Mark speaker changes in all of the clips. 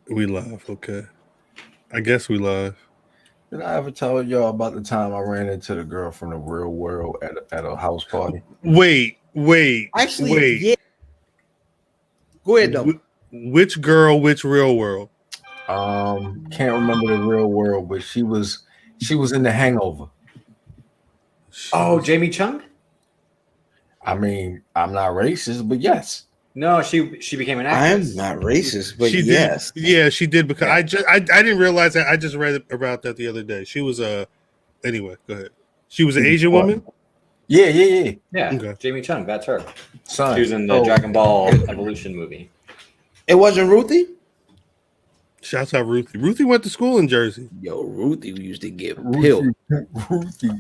Speaker 1: We live. Okay. I guess we live.
Speaker 2: Did I ever tell y'all about the time I ran into the girl from the real world at a house party?
Speaker 1: Wait.
Speaker 3: Actually, yeah. Go ahead though.
Speaker 1: Which girl? Which real world?
Speaker 2: Can't remember the real world, but she was in The Hangover.
Speaker 4: Oh, Jamie Chung?
Speaker 2: I mean, I'm not racist, but yes.
Speaker 4: No, she became an actress.
Speaker 3: I'm not racist, but
Speaker 1: she
Speaker 3: yes.
Speaker 1: Did, yeah, she did because I didn't realize that. I just read about that the other day. She was anyway, go ahead. She was an Asian woman?
Speaker 2: Yeah.
Speaker 4: Okay. Jamie Chung, that's her.
Speaker 2: Son,
Speaker 4: she was in the Dragon Ball Evolution movie.
Speaker 3: It wasn't Ruthie?
Speaker 1: Shouts out Ruthie. Ruthie went to school in Jersey.
Speaker 3: Yo, Ruthie used to get pilled.
Speaker 2: Ruthie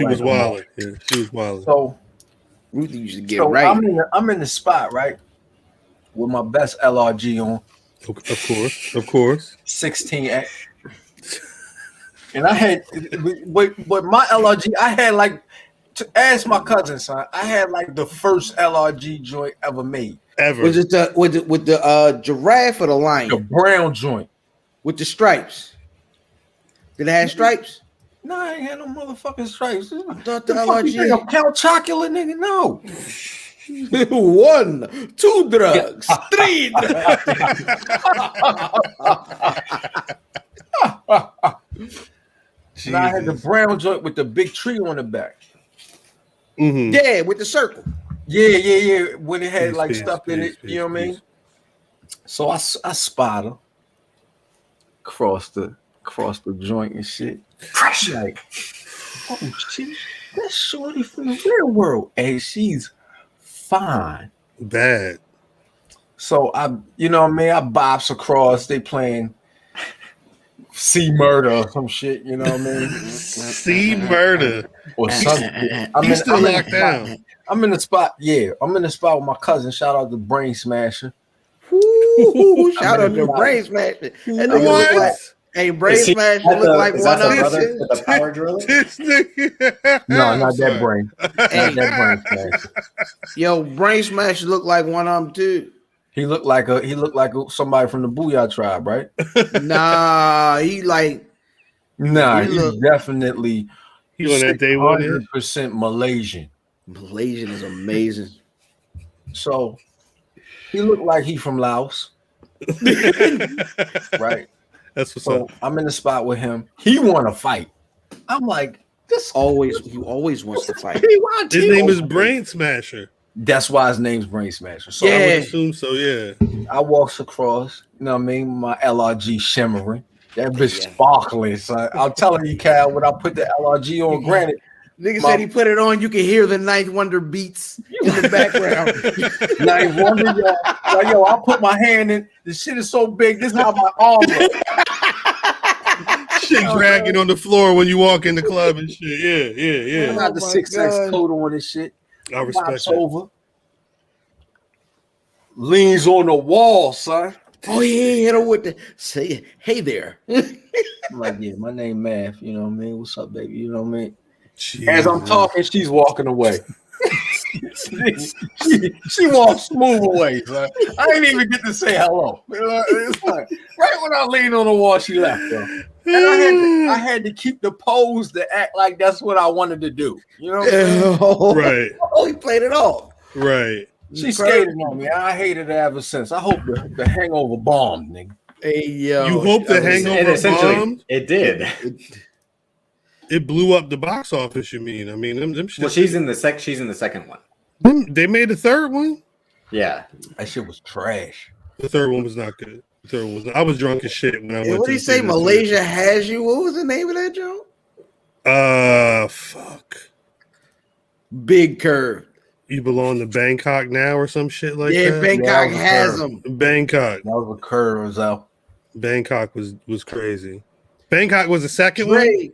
Speaker 1: was wild. Yeah, she was wild.
Speaker 2: So
Speaker 3: Ruthie used to get right.
Speaker 2: I'm in the spot, right? With my best LRG on.
Speaker 1: Of course.
Speaker 2: 16X. And I had, but my LRG, I had like, to ask my cousin, son, I had like the first LRG joint ever made.
Speaker 1: Ever.
Speaker 3: Was it with the giraffe or the lion?
Speaker 2: The brown joint.
Speaker 3: With the stripes. Did it have stripes?
Speaker 2: No, I ain't had no motherfucking stripes.
Speaker 3: I thought the LRG.
Speaker 2: Count chocolate, nigga, no.
Speaker 3: 1, 2 drugs, 3 drugs.
Speaker 2: And I had the brown joint with the big tree on the back.
Speaker 1: Mm-hmm.
Speaker 3: Yeah, with the circle.
Speaker 2: Yeah. When it had like stuff in it, you know what I mean? So I spot her across the joint and shit. Fresh, like, oh shit, that's shorty from the real world, and she's fine.
Speaker 1: Bad.
Speaker 2: So I, you know what I mean? I bops across. They playing C Murder or some shit. You know what I mean?
Speaker 1: C Murder
Speaker 2: or something.
Speaker 1: He's still locked down.
Speaker 2: I'm in the spot. Yeah, I'm in the spot with my cousin. Shout out to Brain Smasher.
Speaker 3: Ooh, shout out to Brain Smasher.
Speaker 1: What?
Speaker 3: Hey, Brain Smasher look like one of them.
Speaker 4: The power driller?
Speaker 2: No, not that Brain. Not that Brain Smasher.
Speaker 3: Yo, Brain Smasher look like one of them too.
Speaker 2: He looked like somebody from the Booyah tribe, right?
Speaker 3: Nah, he's
Speaker 2: definitely
Speaker 1: he on that day
Speaker 2: 100% Malaysian.
Speaker 3: Malaysian is amazing.
Speaker 2: So he looked like he from Laos. Right.
Speaker 1: That's what's up.
Speaker 2: I'm in the spot with him. He want to fight. I'm like,
Speaker 3: he always wants to fight.
Speaker 1: His name is Brain Smasher.
Speaker 2: That's why his name's Brain Smasher. So
Speaker 1: I would assume so, yeah.
Speaker 2: I walks across, you know what I mean? My LRG shimmering. That bitch sparkling, son. I'm telling you, Cal, when I put the LRG on, granted.
Speaker 3: Nigga said he put it on, you can hear the Ninth Wonder beats in the background.
Speaker 2: Ninth Wonder, yo, I put my hand in. The shit is so big, this is how my arm looks.
Speaker 1: Shit dragging on the floor when you walk in the club and shit. Yeah.
Speaker 2: I got the 6X coat on and shit.
Speaker 1: I respect
Speaker 2: that. Over. Leans on the wall, son.
Speaker 3: Oh, he hit her with the say, hey there.
Speaker 2: I'm like, yeah, my name Matth. You know what I mean? What's up, baby? You know what I mean?
Speaker 1: Jesus.
Speaker 2: As I'm talking, she's walking away. she walks smooth away, son. I didn't even get to say hello. It's like, right when I leaned on the wall, she left, bro. And I had to keep the pose to act like that's what I wanted to do. You know what I'm saying?
Speaker 1: Right.
Speaker 3: Oh, he played it off.
Speaker 1: Right.
Speaker 2: She skated on me. I hated it ever since. I hope the hangover bombed, nigga.
Speaker 3: Hey, yo.
Speaker 1: You hope the hangover bombed?
Speaker 4: It did.
Speaker 1: It blew up the box office, you mean? I mean, them shit.
Speaker 4: Well, she's in the second one.
Speaker 1: They made a third one?
Speaker 4: Yeah.
Speaker 2: That shit was trash.
Speaker 1: The third one was not good. I was drunk as shit when I went.
Speaker 3: What did he say? Malaysia has you. What was the name of that joke?
Speaker 1: Fuck.
Speaker 3: Big Curve.
Speaker 1: You belong to Bangkok now or some shit like that?
Speaker 3: Yeah, Bangkok has them.
Speaker 1: Bangkok.
Speaker 2: That was a curve out.
Speaker 1: Bangkok was crazy. Bangkok was the second one?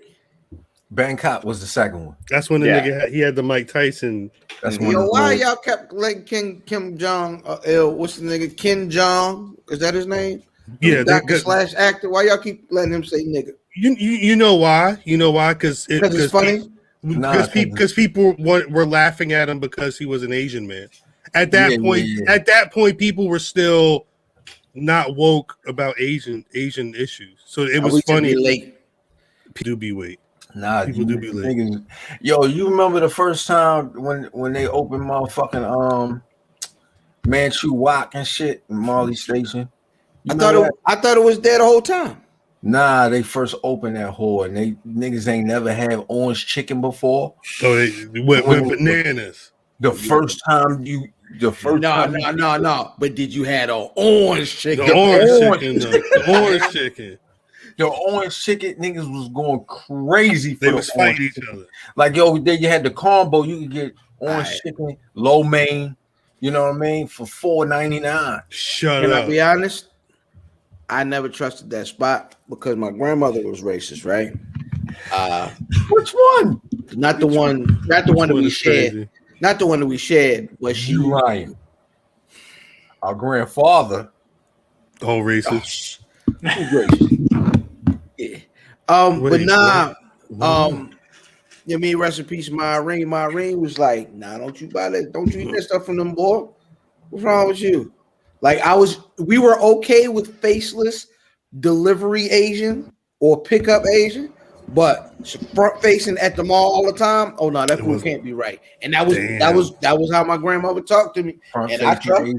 Speaker 2: Bangkok was the second one.
Speaker 1: That's when the nigga he had the Mike Tyson.
Speaker 2: That's
Speaker 3: when why y'all kept letting Kim Jong what's the nigga? Kim Jong? Is that his name?
Speaker 1: Yeah,
Speaker 3: Doctor / actor. Why y'all keep letting him say nigga?
Speaker 1: You know why? You know why? Because
Speaker 3: it's funny.
Speaker 1: Because people were laughing at him because he was an Asian man. At that point, people were still not woke about Asian issues. So it was funny.
Speaker 3: Late.
Speaker 1: People do be late.
Speaker 2: Nah,
Speaker 1: people do be late.
Speaker 2: Niggas, yo, you remember the first time when they opened motherfucking Manchu Wok and shit in Marley Station?
Speaker 3: I thought it was there the whole time.
Speaker 2: Nah, they first opened that whore and they niggas ain't never had orange chicken before.
Speaker 1: So they went bananas.
Speaker 2: The first time.
Speaker 3: No. But did you have an orange chicken?
Speaker 1: The orange chicken.
Speaker 2: The orange chicken niggas was going crazy for
Speaker 1: they was fighting each other.
Speaker 2: Like, yo, then you had the combo. You could get orange chicken, lo mein, you know what I mean, for $4.99.
Speaker 1: Shut
Speaker 3: Can
Speaker 1: up.
Speaker 3: I be honest? I never trusted that spot because my grandmother was racist, right?
Speaker 2: Which one?
Speaker 3: Not the one that we shared.
Speaker 1: Crazy.
Speaker 3: Not the one that we shared, but she
Speaker 2: right. Our grandfather.
Speaker 1: Oh, racist.
Speaker 3: Yeah. But nah, you mean rest in peace, Myrene. Myrene was like, nah, don't you buy that, don't you eat that stuff from them, boy. What's wrong with you? Like we were okay with faceless delivery Asian or pickup Asian, but front facing at the mall all the time. Oh no, that food can't be right. And that was how my grandmother talked to me. And I trust.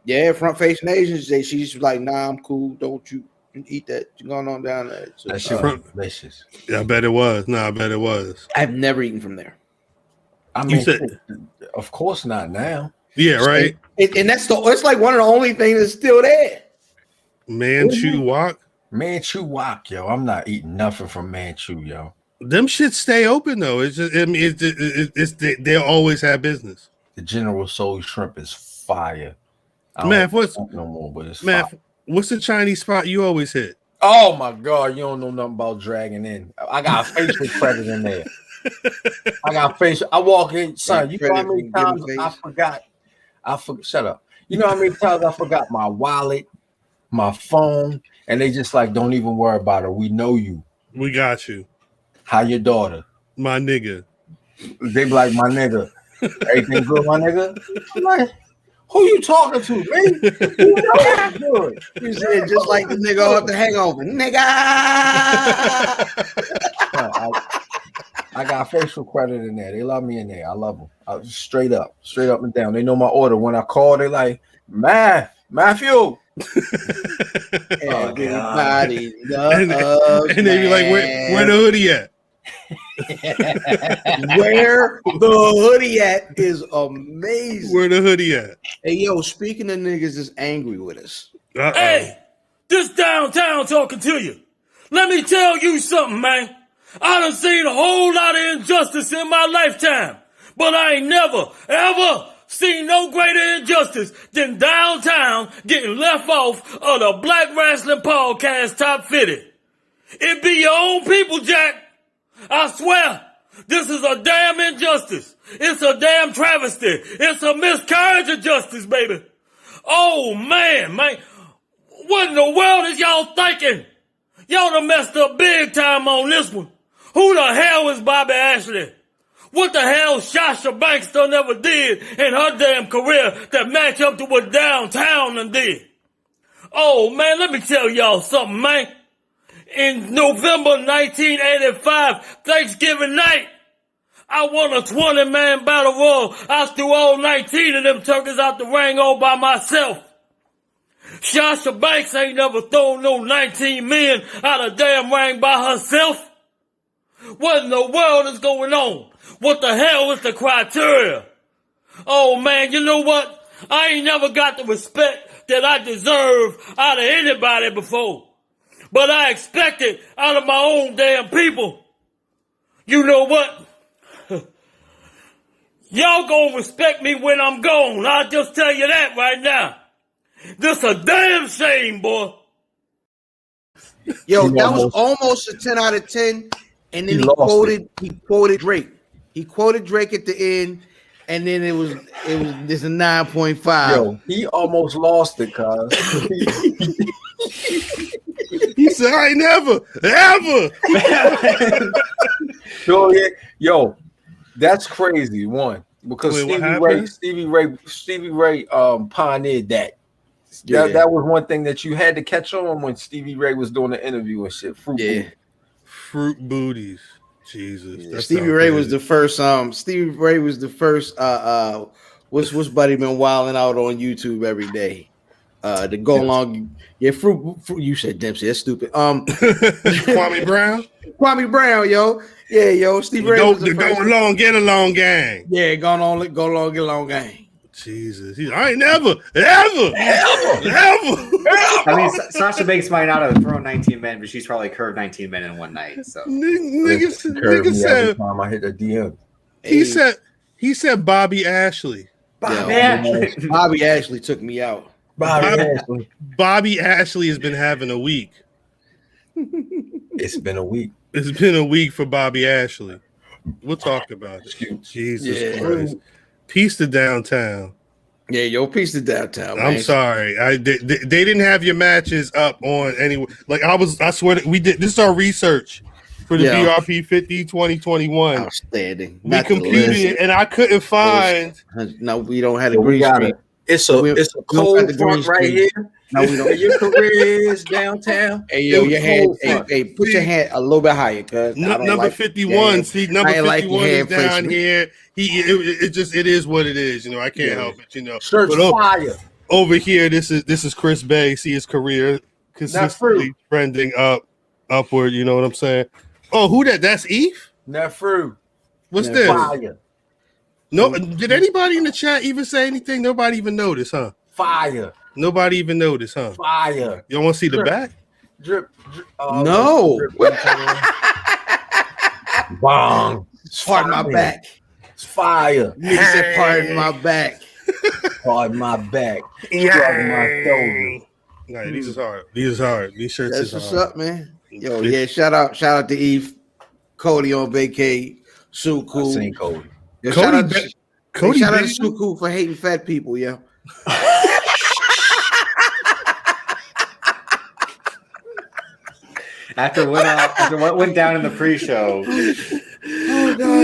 Speaker 3: Yeah, front facing Asians. She's like, nah, I'm cool. Don't you eat that? You're going on down there. So,
Speaker 2: that shit was delicious.
Speaker 1: Yeah, I bet it was. No, I bet it was.
Speaker 3: I've never eaten from there.
Speaker 2: I mean, of course not now.
Speaker 1: Yeah, right.
Speaker 3: And it's like one of the only things that's still there.
Speaker 1: Manchu Wok.
Speaker 2: Manchu Wok, yo. I'm not eating nothing from Manchu, yo.
Speaker 1: Them shit stay open though. It's just, I mean, they'll always have business.
Speaker 2: The General Soul Shrimp is fire.
Speaker 1: Math, what's the Chinese spot you always hit?
Speaker 2: Oh my God, you don't know nothing about dragging in. I got a facial credit in there. I walk in, son. You know how many times I forgot? Shut up. You know how many times I forgot my wallet, my phone, and they just like, don't even worry about it. We know you.
Speaker 1: We got you.
Speaker 2: How your daughter?
Speaker 1: My nigga.
Speaker 2: They be like, my nigga. Everything good, my nigga? I'm like, who you talking to, man? You know that's good.
Speaker 3: You said just like the nigga off the Hangover. Nigga!
Speaker 2: I got facial credit in there. They love me in there. I love them. Straight up and down. They know my order. When I call, they like, Matthew.
Speaker 3: Everybody
Speaker 1: and they be like, where the hoodie at?
Speaker 3: Where the hoodie at is amazing.
Speaker 1: Where the hoodie at?
Speaker 3: Hey, yo, speaking of niggas is angry with us.
Speaker 5: Hey, this downtown talking to you. Let me tell you something, man. I done seen a whole lot of injustice in my lifetime, but I ain't never, ever seen no greater injustice than downtown getting left off of the Black Wrestling Podcast Top 50. It be your own people, Jack. I swear, this is a damn injustice. It's a damn travesty. It's a miscarriage of justice, baby. Oh, man. What in the world is y'all thinking? Y'all done messed up big time on this one. Who the hell is Bobby Ashley? What the hell Sasha Banks done ever did in her damn career that match up to what downtown done did? Oh, man, let me tell y'all something, man. In November 1985, Thanksgiving night, I won a 20-man battle royal. I threw all 19 of them turkeys out the ring all by myself. Sasha Banks ain't never thrown no 19 men out of damn ring by herself. What in the world is going on? What the hell is the criteria? Oh man, you know what? I ain't never got the respect that I deserve out of anybody before. But I expect it out of my own damn people. You know what? Y'all gonna respect me when I'm gone. I'll just tell you that right now. This a damn shame, boy.
Speaker 3: Yo, that was almost a 10 out of 10. And then he quoted Drake. He quoted Drake at the end, and then it was just a 9.5.
Speaker 2: Yo, he almost lost it, cuz.
Speaker 1: He said, I ain't ever.
Speaker 2: Yo, that's crazy. One, because Stevie Ray pioneered that. That was one thing that you had to catch on when Stevie Ray was doing the interview and shit.
Speaker 1: Fruit booties. Jesus.
Speaker 3: Yeah. Stevie Ray was the first. Stevie Ray was the first. What's buddy been wilding out on YouTube every day? To go along. Yeah, fruit. You said Dempsey. That's stupid.
Speaker 1: Kwame Brown.
Speaker 3: Kwame Brown, yo. Yeah, yo. Stevie Ray was the first.
Speaker 1: Go along, get along gang.
Speaker 3: Yeah, go along, get along gang.
Speaker 1: Jesus, I ain't never. I
Speaker 4: mean, Sasha Banks might not have thrown 19 men, but she's probably curved 19 men in one night. So
Speaker 1: nigga said
Speaker 2: every time I hit a DM.
Speaker 1: He said Bobby Ashley.
Speaker 3: Bobby Ashley took me out.
Speaker 1: Bobby Ashley has been having a week.
Speaker 2: It's been a week.
Speaker 1: It's been a week for Bobby Ashley. We'll talk about it. Jesus Christ. Peace to downtown.
Speaker 3: Yeah, yo, peace to downtown. Man.
Speaker 1: I'm sorry. They didn't have your matches up on anywhere. Like I swear that we did. This is our research for the BRP 50 2021.
Speaker 3: Outstanding.
Speaker 1: We computed it, and I couldn't find.
Speaker 3: No, we don't have a green screen.
Speaker 2: It's a cold front right here. No, we don't. Your career is downtown.
Speaker 3: Hey, yo, your hand. Hey, put your hand a little bit higher, cuz.
Speaker 1: Number 51. See, number 51 is down here. It is what it is. You know, I can't help it. You know,
Speaker 2: fire.
Speaker 1: Over here, this is Chris Bay. See his career consistently trending upward. You know what I'm saying? Oh, who that? That's Eve.
Speaker 2: Not fruit.
Speaker 1: What's this?
Speaker 2: Fire.
Speaker 1: No, did anybody in the chat even say anything? Nobody even noticed, huh?
Speaker 2: Fire.
Speaker 1: Nobody even noticed, huh?
Speaker 2: Fire.
Speaker 1: You don't want to see the back?
Speaker 2: Drip.
Speaker 3: No.
Speaker 2: Bong.
Speaker 3: Pardon my back.
Speaker 2: It's fire.
Speaker 3: Nigga said, pardon my back.
Speaker 2: Pardon my back. Pardon my shoulder.
Speaker 1: Nah, these is hard. These shirts is hard.
Speaker 3: That's what's up, man. Yo, yeah, shout out to Eve, Cody on vacay, Suku.
Speaker 2: I seen Cody.
Speaker 3: Yo, shout out to Suku for hating fat people, yo.
Speaker 4: After what went down in the pre-show.
Speaker 3: Oh God!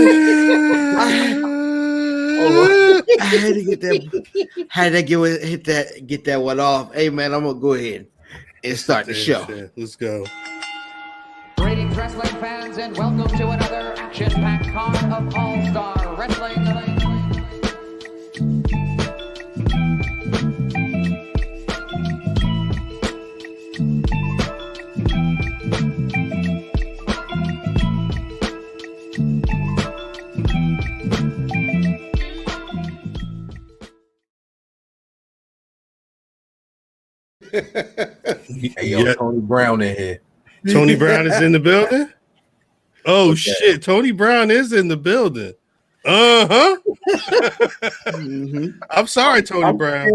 Speaker 3: I had to get that. Get that one off. Hey man, I'm gonna go ahead and start the show.
Speaker 1: Let's go.
Speaker 6: Greetings, wrestling fans, and welcome to another action-packed card of All-Star Wrestling.
Speaker 2: Hey, yo, Tony Brown in here.
Speaker 1: Tony Brown is in the building? Oh, shit. Tony Brown is in the building. I'm sorry, Tony Brown.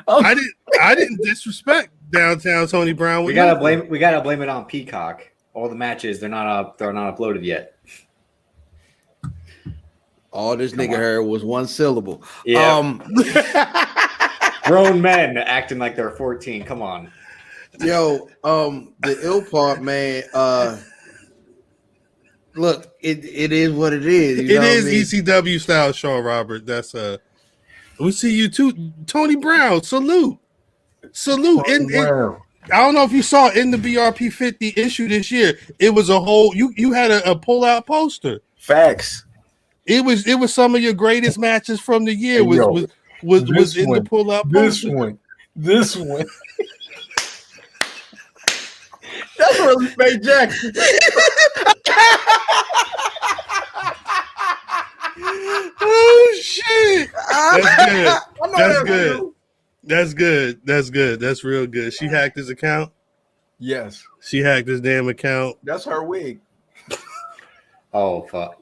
Speaker 1: I didn't disrespect downtown Tony Brown.
Speaker 4: We gotta blame it on Peacock. All the matches, they're not uploaded yet.
Speaker 3: All this nigga heard was one syllable.
Speaker 4: Yeah. Grown men acting like they're 14. Come on.
Speaker 3: Yo, the ill part, man. Look, it is what it is.
Speaker 1: It is ECW style, Sean Robert. That's we see you too, Tony Brown. Salute. And I don't know if you saw in the BRP 50 issue this year. It was a whole. You had a pull out poster.
Speaker 2: Facts.
Speaker 3: It was some of your greatest matches from the year. Was in the pull out poster.
Speaker 2: This one. That's really Faye Jackson.
Speaker 1: Oh shit! That's good. That's real good. She hacked his account.
Speaker 2: Yes.
Speaker 1: She hacked his damn account.
Speaker 2: That's her wig.
Speaker 4: Oh fuck.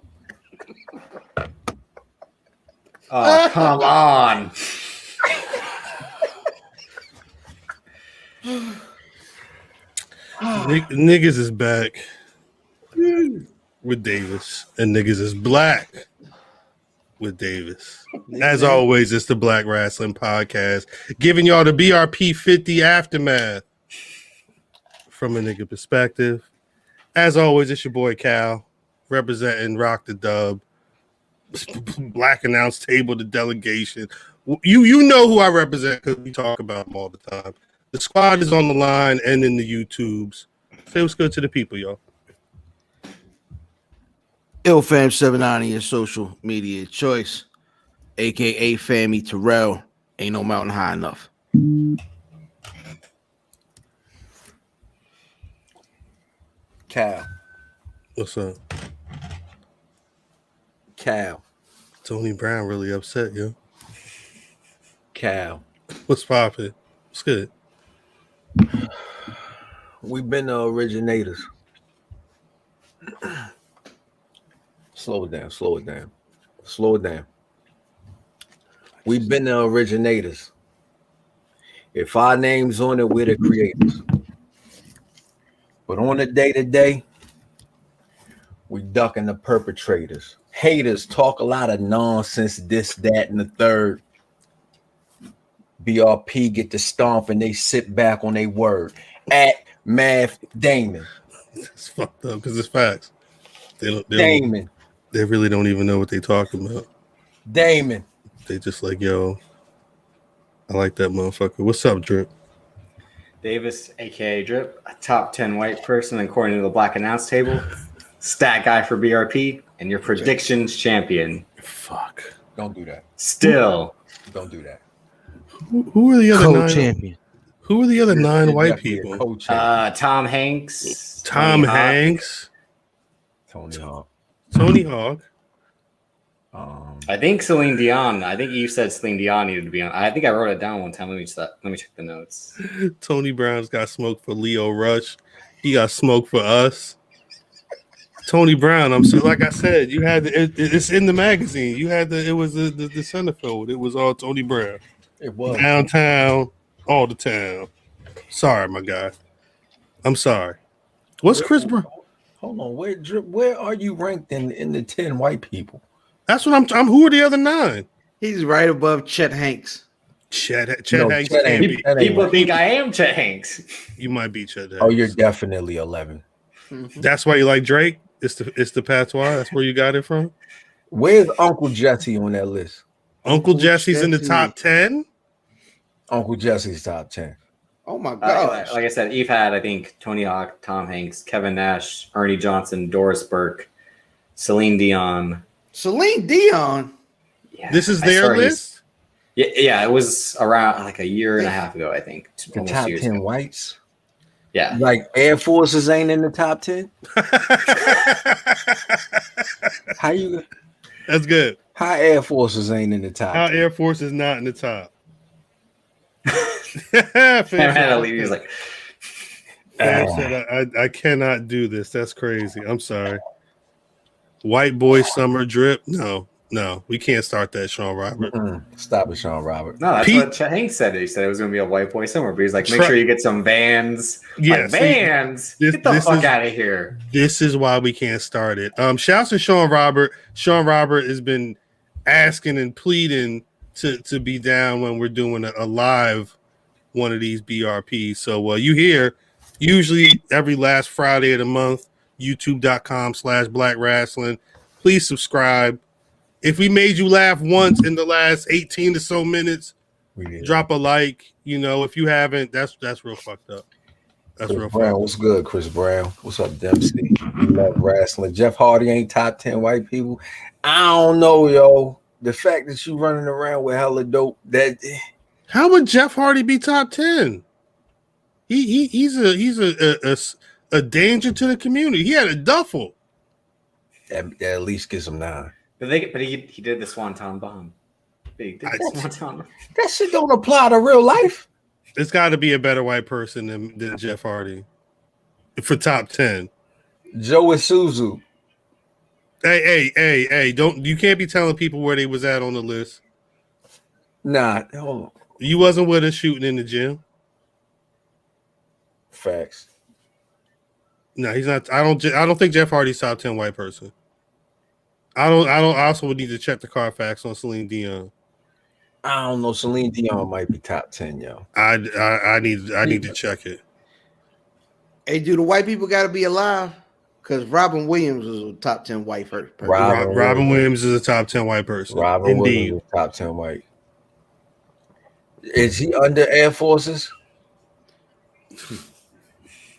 Speaker 4: Oh, come on.
Speaker 1: Niggas is back with Davis, and niggas is black with Davis. As always, it's the Black Wrestling Podcast, giving y'all the BRP 50 aftermath from a nigga perspective. As always, it's your boy Cal, representing Rock the Dub, Black Announce Table, the delegation, You know who I represent because we talk about them all the time. The squad is on the line and in the YouTubes. Feels good to the people, y'all.
Speaker 3: IlFam79, your social media choice, aka Fammy Terrell. Ain't no mountain high enough. Cal.
Speaker 1: What's up?
Speaker 3: Cal.
Speaker 1: Tony Brown really upset, yo.
Speaker 3: Cal.
Speaker 1: What's poppin'? What's good?
Speaker 3: We've been the originators. Slow it down. Slow it down. Slow it down. We've been the originators. If our name's on it, we're the creators. But on the day-to-day, we ducking the perpetrators. Haters talk a lot of nonsense, this, that, and the third. BRP get to stomp and they sit back on their word. At Matth Damon.
Speaker 1: It's fucked up because it's facts.
Speaker 3: Damon.
Speaker 1: They really don't even know what they talking about.
Speaker 3: Damon.
Speaker 1: They just like, yo, I like that motherfucker. What's up, Drip?
Speaker 4: Davis, aka Drip, a top 10 white person according to the Black Announce Table, stat guy for BRP, and your predictions champion.
Speaker 1: Fuck.
Speaker 3: Don't do that.
Speaker 4: Still.
Speaker 3: Don't do that.
Speaker 1: Who are the other
Speaker 3: Co-champion.
Speaker 1: Who are the other 9 white people?
Speaker 4: Tom Hanks.
Speaker 1: Tom Hanks.
Speaker 3: Tony Hawk.
Speaker 1: Tony Hawk.
Speaker 4: I think Celine Dion. I think you said Celine Dion needed to be on. I think I wrote it down one time. Let me check the notes.
Speaker 1: Tony Brown's got smoke for Leo Rush. He got smoke for us. Tony Brown. I'm so like I said, you had it's in the magazine. You had it was the centerfold. It was all Tony Brown.
Speaker 3: It was
Speaker 1: downtown, all the town. Sorry, my guy. I'm sorry. What's Chris Brown?
Speaker 3: Hold on, where are you ranked in the 10 white people?
Speaker 1: That's what I'm. Who are the other 9?
Speaker 3: He's right above Chet Hanks.
Speaker 1: Chet Hanks.
Speaker 4: People think I am Chet Hanks.
Speaker 1: You might be Chet Hanks.
Speaker 3: Oh, you're definitely 11.
Speaker 1: That's why you like Drake. It's the patois. That's where you got it from.
Speaker 3: Where's Uncle Jesse on that list?
Speaker 1: Uncle Jesse's in the top 10.
Speaker 3: Uncle Jesse's top 10. Oh my
Speaker 4: god! Like I said, Eve had I think Tony Hawk, Tom Hanks, Kevin Nash, Ernie Johnson, Doris Burke, Celine Dion.
Speaker 3: Celine Dion.
Speaker 4: Yeah,
Speaker 1: this is their list.
Speaker 4: Yeah, it was around like a year and a half ago, I think.
Speaker 3: The top 10 ago. Whites.
Speaker 4: Yeah,
Speaker 3: like Air Forces ain't in the top 10. How you?
Speaker 1: That's good.
Speaker 3: How Air Forces ain't in the top?
Speaker 1: How 10? Air Force is not in the top.
Speaker 4: He's like,
Speaker 1: I cannot do this. That's crazy. I'm sorry. White boy summer drip. No, we can't start that, Sean Robert.
Speaker 3: Stop it, Sean Robert.
Speaker 4: No, that's what Chet Hanks said. He said it was going to be a white boy summer, but he's like, make sure you get some Vans.
Speaker 1: Yeah,
Speaker 4: like, Vans. Get the fuck out of here.
Speaker 1: This is why we can't start it. Shouts to Sean Robert. Sean Robert has been asking and pleading to be down when we're doing a live one of these BRPs. So you hear usually every last Friday of the month, youtube.com/Black Rasslin. Please subscribe. If we made you laugh once in the last 18 or so minutes, drop a like. You know, if you haven't, that's real fucked up. That's
Speaker 3: Chris
Speaker 1: real
Speaker 3: Brown,
Speaker 1: fucked up.
Speaker 3: what's good, Chris Brown? What's up, Dempsey? We love wrestling. Jeff Hardy ain't top 10 white people. I don't know, yo. The fact that you running around with hella dope, that
Speaker 1: how would Jeff Hardy be top 10? He's a danger to the community. He had a duffel.
Speaker 3: That at least gets him 9.
Speaker 4: But he did the Swanton bomb. That
Speaker 3: shit don't apply to real life.
Speaker 1: There's got to be a better white person than Jeff Hardy for top 10.
Speaker 3: Joe Isuzu.
Speaker 1: Hey! You can't be telling people where they was at on the list.
Speaker 3: Nah, hold on.
Speaker 1: You wasn't with us shooting in the gym.
Speaker 3: Facts.
Speaker 1: No, he's not. I don't think Jeff Hardy's top 10 white person. I also would need to check the Carfax on Celine Dion.
Speaker 3: I don't know. Celine Dion might be top 10, yo.
Speaker 1: I need to check it.
Speaker 3: Hey, do the white people got to be alive? Because Robin Williams is a top 10 white person.
Speaker 1: Robin Williams is a top 10 white person.
Speaker 3: Robin Williams is top 10 white. Is he under Air Forces?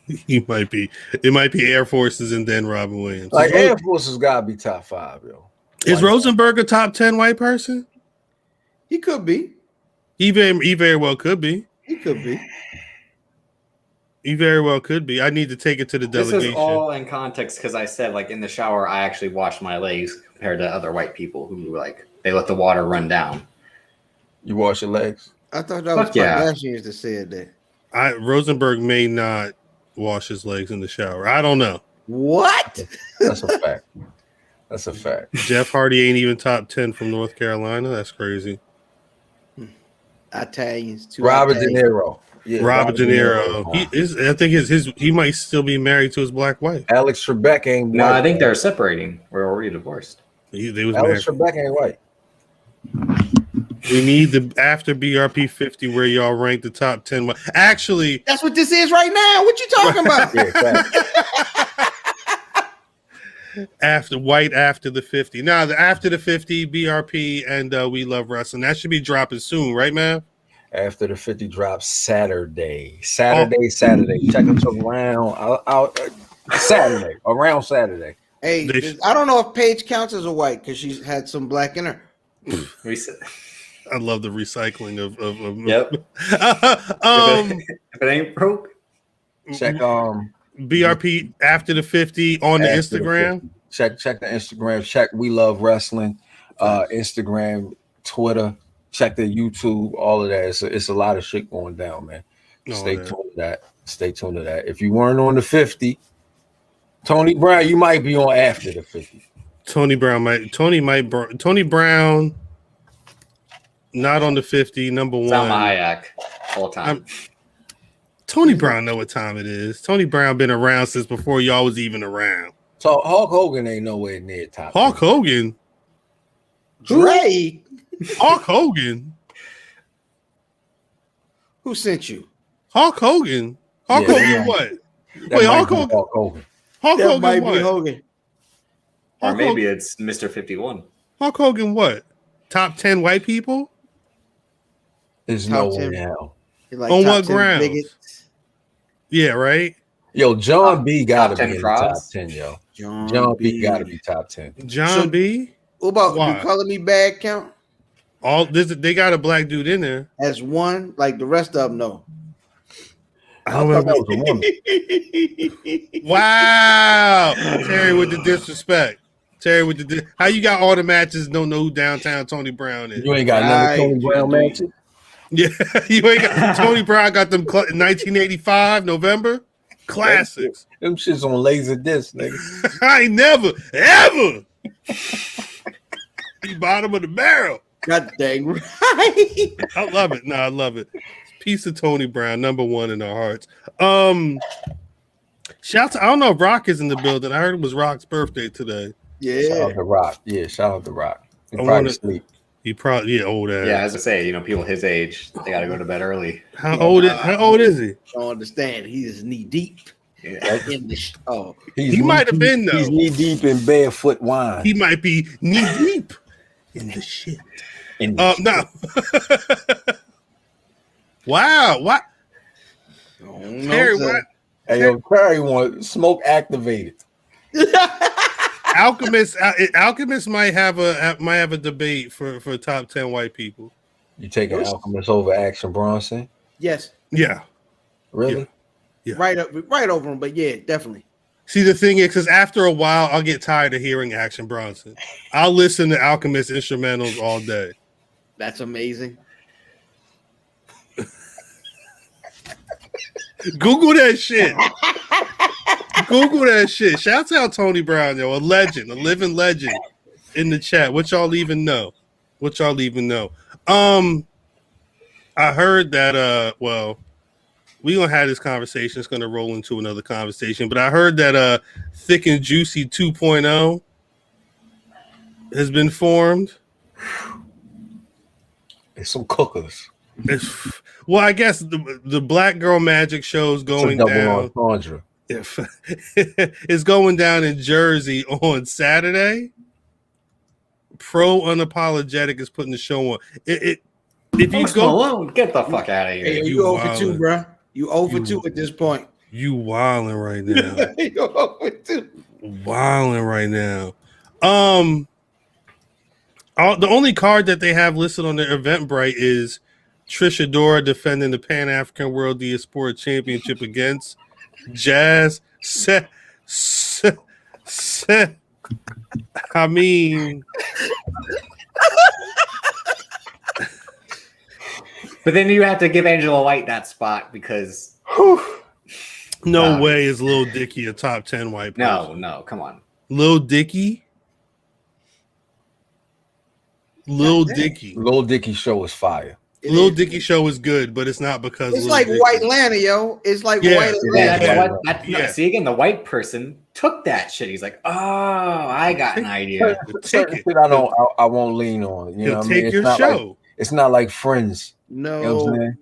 Speaker 1: He might be. It might be Air Forces and then Robin Williams.
Speaker 3: Like Air Forces gotta be top 5, yo.
Speaker 1: Is Rosenberg a top 10 white person?
Speaker 3: He could be.
Speaker 1: He very well could be.
Speaker 3: He could be.
Speaker 1: He very well could be. I need to take it to the delegation.
Speaker 4: This is all in context because I said, like, in the shower, I actually wash my legs compared to other white people who, like, they let the water run down.
Speaker 3: You wash your legs?
Speaker 2: I thought that was Kardashians that said that.
Speaker 1: Rosenberg may not wash his legs in the shower. I don't know.
Speaker 2: What?
Speaker 3: That's a fact. That's a fact.
Speaker 1: Jeff Hardy ain't even top 10 from North Carolina. That's crazy.
Speaker 2: Italians too.
Speaker 3: Robert De Niro.
Speaker 1: Yeah, Robert De Niro. I think he might still be married to his black wife.
Speaker 3: Alex Trebek ain't white.
Speaker 4: No, I think they're separating. We're already divorced.
Speaker 1: They was
Speaker 3: Alex
Speaker 1: married.
Speaker 3: Trebek ain't white.
Speaker 1: We need the after BRP 50 where y'all rank the top 10. Actually,
Speaker 2: that's what this is right now. What you talking about?
Speaker 1: after the 50. Now the after the 50 BRP and We Luv Wrestling. That should be dropping soon, right, man?
Speaker 3: After the 50 drops Saturday. Saturday. Check us around Saturday. Around Saturday.
Speaker 2: Hey, I don't know if Paige counts as a white because she's had some black in her.
Speaker 1: I love the recycling of
Speaker 4: Yep. If it ain't broke.
Speaker 3: Check
Speaker 1: BRP after the 50 on the Instagram.
Speaker 3: Check the Instagram. Check We Luv Wrestling. Instagram, Twitter. Check the YouTube. All of that. It's a lot of shit going down, man. Stay tuned to that. Stay tuned to that. If you weren't on the 50, Tony Brown, you might be on after the 50. Tony Brown, not on the 50. Number one.
Speaker 4: Salma Hayek, all time.
Speaker 1: Tony Brown know what time it is. Tony Brown been around since before y'all was even around.
Speaker 3: So Hulk Hogan ain't nowhere near top.
Speaker 1: Hulk Hogan.
Speaker 2: Dre.
Speaker 1: Hulk Hogan.
Speaker 2: Who sent you?
Speaker 1: Hulk Hogan. Hulk Hogan what? Wait, Hulk Hogan.
Speaker 3: Hulk Hogan.
Speaker 1: Hulk Hogan
Speaker 2: might
Speaker 1: what?
Speaker 2: be Hogan.
Speaker 4: Or maybe it's Mr. 51.
Speaker 1: Hulk Hogan what? Top 10 white people?
Speaker 3: There's no way now.
Speaker 2: Like
Speaker 1: on what grounds? Yeah, right?
Speaker 3: Yo, John B gotta be in the top
Speaker 4: frauds?
Speaker 3: 10, yo. John B gotta be top 10.
Speaker 1: John B?
Speaker 2: What about do Color Me Bad count?
Speaker 1: They got a black dude in there.
Speaker 2: As one, like the rest of them, no.
Speaker 3: I thought that was a woman.
Speaker 1: Wow. Terry with the disrespect. How you got all the matches, don't know who downtown Tony Brown is?
Speaker 3: You ain't got none of Tony Brown matches?
Speaker 1: Yeah, you ain't got Tony Brown got them 1985 November classics.
Speaker 3: Them shits on laser disc, nigga.
Speaker 1: I ain't never ever. Be bottom of the barrel.
Speaker 2: God dang right.
Speaker 1: I love it. No, I love it. Piece of Tony Brown, number one in our hearts. Shout to, I don't know if Rock is in the building. I heard it was Rock's birthday today.
Speaker 2: Yeah.
Speaker 3: Shout out to Rock. Yeah, shout out to Rock. He probably sleep.
Speaker 1: He probably old ass.
Speaker 4: Yeah, as I say, people his age, they gotta go to bed early.
Speaker 1: How old is he?
Speaker 2: Don't understand. He is knee deep.
Speaker 4: Yeah.
Speaker 2: In the
Speaker 1: he might have been though.
Speaker 3: He's knee deep in barefoot wine.
Speaker 1: He might be knee deep in the shit. No. Wow. What? Terry, what?
Speaker 3: Hey, yo, Terry want smoke activated.
Speaker 1: Alchemist might have a debate for top 10 white people.
Speaker 3: You taking Alchemist over Action Bronson?
Speaker 2: Yes.
Speaker 1: Yeah.
Speaker 3: Really?
Speaker 1: Yeah.
Speaker 2: Right over him, but yeah, definitely.
Speaker 1: See, the thing is, because after a while, I'll get tired of hearing Action Bronson. I'll listen to Alchemist instrumentals all day.
Speaker 2: That's amazing.
Speaker 1: Google that shit. Google that shit. Shout out Tony Brown, yo, a legend, a living legend in the chat. What y'all even know? I heard that we gonna have this conversation. It's gonna roll into another conversation, but I heard that Thick and Juicy 2.0 has been formed.
Speaker 3: It's some cookers.
Speaker 1: Well, I guess the Black Girl Magic show's going down. It's going down in Jersey on Saturday. Pro Unapologetic is putting the show on. If you go
Speaker 4: Malone, get the fuck out of here.
Speaker 3: Hey, you
Speaker 1: You
Speaker 3: 0 for 2,
Speaker 1: wildin'.
Speaker 3: bro. You 0 for 2 at this point.
Speaker 1: You wilding right now.
Speaker 3: You 0 for 2.
Speaker 1: Wilding right now. The only card that they have listed on their Eventbrite is Trish Adora defending the Pan African World Diaspora Championship against Jazz. I mean,
Speaker 4: But then you have to give Angela White that spot because
Speaker 1: no way is Lil Dicky a top 10 white person.
Speaker 4: no, come on.
Speaker 1: Lil Dicky? Lil
Speaker 7: Dicky show is fire.
Speaker 1: Lil Dicky show is good, but it's not because
Speaker 3: It's
Speaker 1: Lil
Speaker 3: like
Speaker 1: Dicky.
Speaker 3: White Atlanta, yo. It's like
Speaker 1: Yeah.
Speaker 3: White Atlanta.
Speaker 4: No, see again, the white person took that shit. He's like, oh, I got an idea.
Speaker 1: Take it.
Speaker 7: Shit I won't lean on. You know
Speaker 1: He'll
Speaker 7: what I
Speaker 1: take
Speaker 7: mean?
Speaker 1: your show.
Speaker 7: It's not like Friends.
Speaker 3: No.
Speaker 7: You know what I'm saying?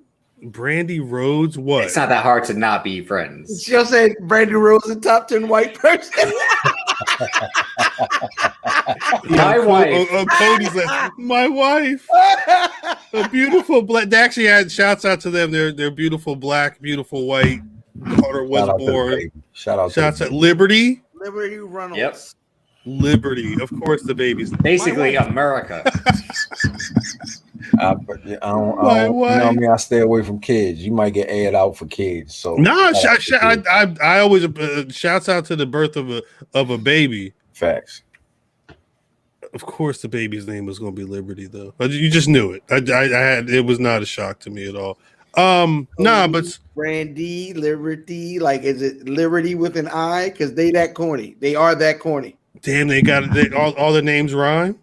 Speaker 1: Brandy Rhodes, what?
Speaker 4: It's not that hard to not be friends.
Speaker 3: She'll say Brandy Rose is a top 10 white person.
Speaker 4: My wife.
Speaker 1: Cody's like, my wife. A beautiful black. They actually had shouts out to them. They're beautiful black, beautiful white. Daughter was born.
Speaker 7: Shouts
Speaker 1: at Liberty.
Speaker 3: Liberty Reynolds.
Speaker 4: Yep.
Speaker 1: Liberty. Of course, the baby's
Speaker 4: Basically, America.
Speaker 7: I don't you know what I mean? I stay away from kids. You might get aired out for kids. So
Speaker 1: I always shouts out to the birth of a baby.
Speaker 7: Facts.
Speaker 1: Of course, the baby's name was going to be Liberty, though. You just knew it. It was not a shock to me at all. But
Speaker 3: Brandy, Liberty, like is it Liberty with an I? Because they that corny. They are that corny.
Speaker 1: Damn, all the names rhyme.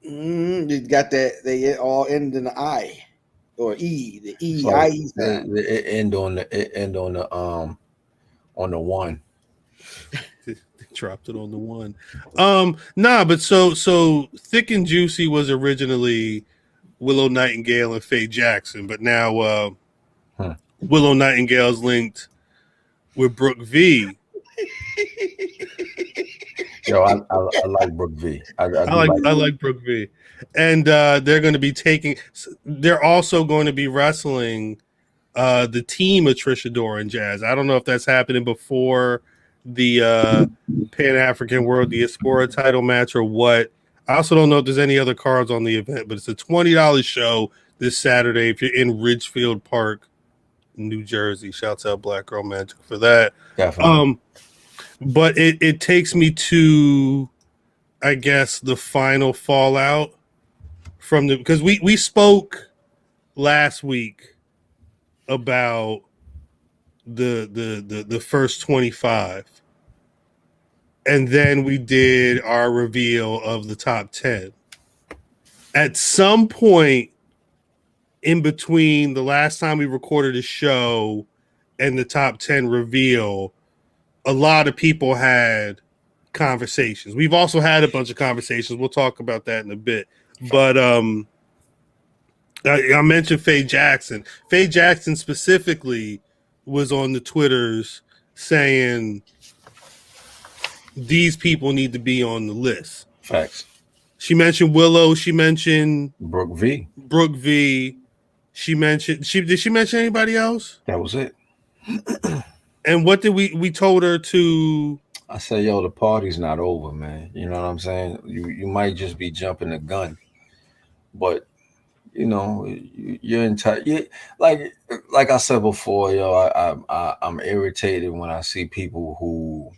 Speaker 3: You got that. They all end in the I or E. The E,
Speaker 7: So
Speaker 3: I, E sound.
Speaker 7: it end on the one.
Speaker 1: They dropped it on the one. But so Thick and Juicy was originally Willow Nightingale and Faye Jackson, but now Willow Nightingale's linked with Brooke V.
Speaker 7: Yo, I like Brooke V. I
Speaker 1: like Brooke V. And they're also going to be wrestling the team of Trish Adora and Jazz. I don't know if that's happening before the Pan African World Diaspora title match or what. I also don't know if there's any other cards on the event, but it's a $20 show this Saturday if you're in Ridgefield Park, New Jersey. Shouts out Black Girl Magic for that.
Speaker 7: Definitely.
Speaker 1: But it takes me to, I guess, the final fallout from because we spoke last week about the first 25, and then we did our reveal of the top 10. At some point in between the last time we recorded a show and the top 10 reveal, a lot of people had conversations. We've also had a bunch of conversations. We'll talk about that in a bit. But I mentioned Faye Jackson. Faye Jackson specifically was on the Twitters saying these people need to be on the list.
Speaker 7: Facts.
Speaker 1: She mentioned Willow. She mentioned
Speaker 7: Brooke V.
Speaker 1: She mentioned did she mention anybody else?
Speaker 7: That was it.
Speaker 1: And what did we told her to?
Speaker 7: I said, yo, the party's not over, man. You know what I'm saying? You might just be jumping the gun, but you know you're entitled. Like I said before, yo, I'm irritated when I see people who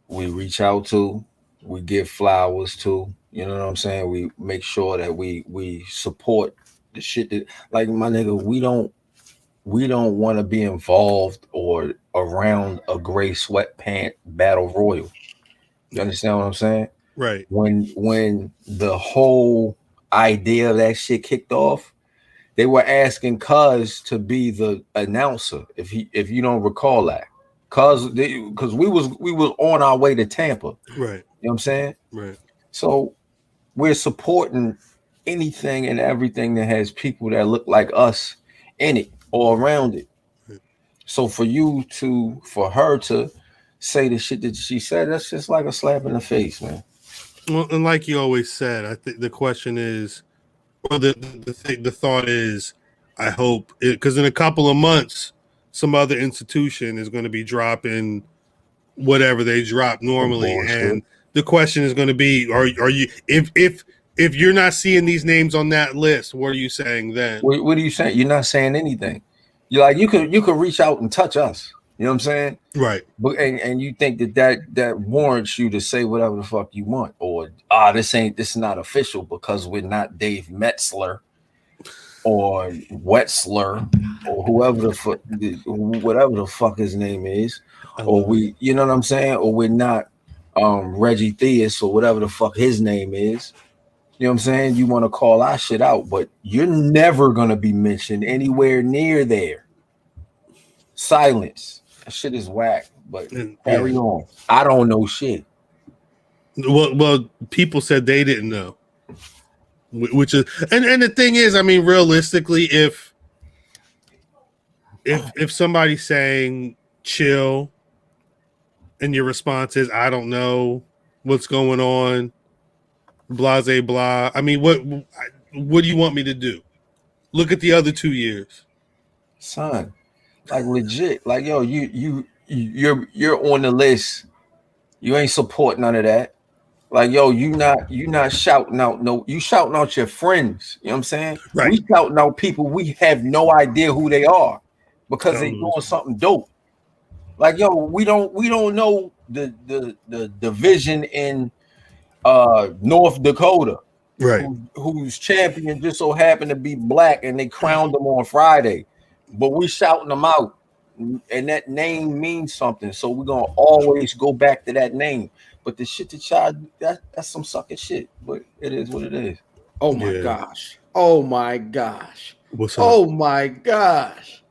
Speaker 7: we reach out to, we give flowers to. You know what I'm saying? We make sure that we support the shit that, like, my nigga, we don't want to be involved or around a gray sweatpant battle royal. You understand what I'm saying?
Speaker 1: Right.
Speaker 7: When the whole idea of that shit kicked off, they were asking Cuz to be the announcer. If you don't recall that, because we was on our way to Tampa.
Speaker 1: Right.
Speaker 7: You know what I'm saying?
Speaker 1: Right.
Speaker 7: So we're supporting anything and everything that has people that look like us in it or around it. So for her to say the shit that she said, that's just like a slap in the face, man.
Speaker 1: Well, and like you always said, I think the question is, Well, the thought is, I hope, because in a couple of months, some other institution is going to be dropping whatever they drop normally, and the question is going to be, are you if you're not seeing these names on that list, what are you saying then?
Speaker 7: What are you saying? You're not saying anything. You're like, you could reach out and touch us. You know what I'm saying?
Speaker 1: Right.
Speaker 7: But and you think that warrants you to say whatever the fuck you want, or this is not official because we're not Dave Metzler or Wetzler or whatever the fuck his name is, or we, you know what I'm saying, or we're not Reggie Theus or whatever the fuck his name is. You know what I'm saying? You want to call our shit out, but you're never gonna be mentioned anywhere near there. Silence. That shit is whack. But carry on. I don't know shit.
Speaker 1: Well, people said they didn't know, which is and the thing is, I mean, realistically, if somebody's saying chill, and your response is I don't know what's going on, blase blah. I mean, what do you want me to do? Look at the other 2 years,
Speaker 7: son. Like legit, like yo, you're on the list. You ain't support none of that. Like yo, you not shouting out you shouting out your friends. You know what I'm saying?
Speaker 1: Right.
Speaker 7: We shouting out people we have no idea who they are because they doing something dope. Like yo, we don't know the division in North Dakota,
Speaker 1: right?
Speaker 7: Whose champion just so happened to be black, and they crowned them on Friday. But we shouting them out, and that name means something. So we're gonna always go back to that name. But the shit that y'all, that's some sucking shit. But it is what it is.
Speaker 3: Oh my gosh! Oh my gosh!
Speaker 1: What's up?
Speaker 3: Oh my gosh!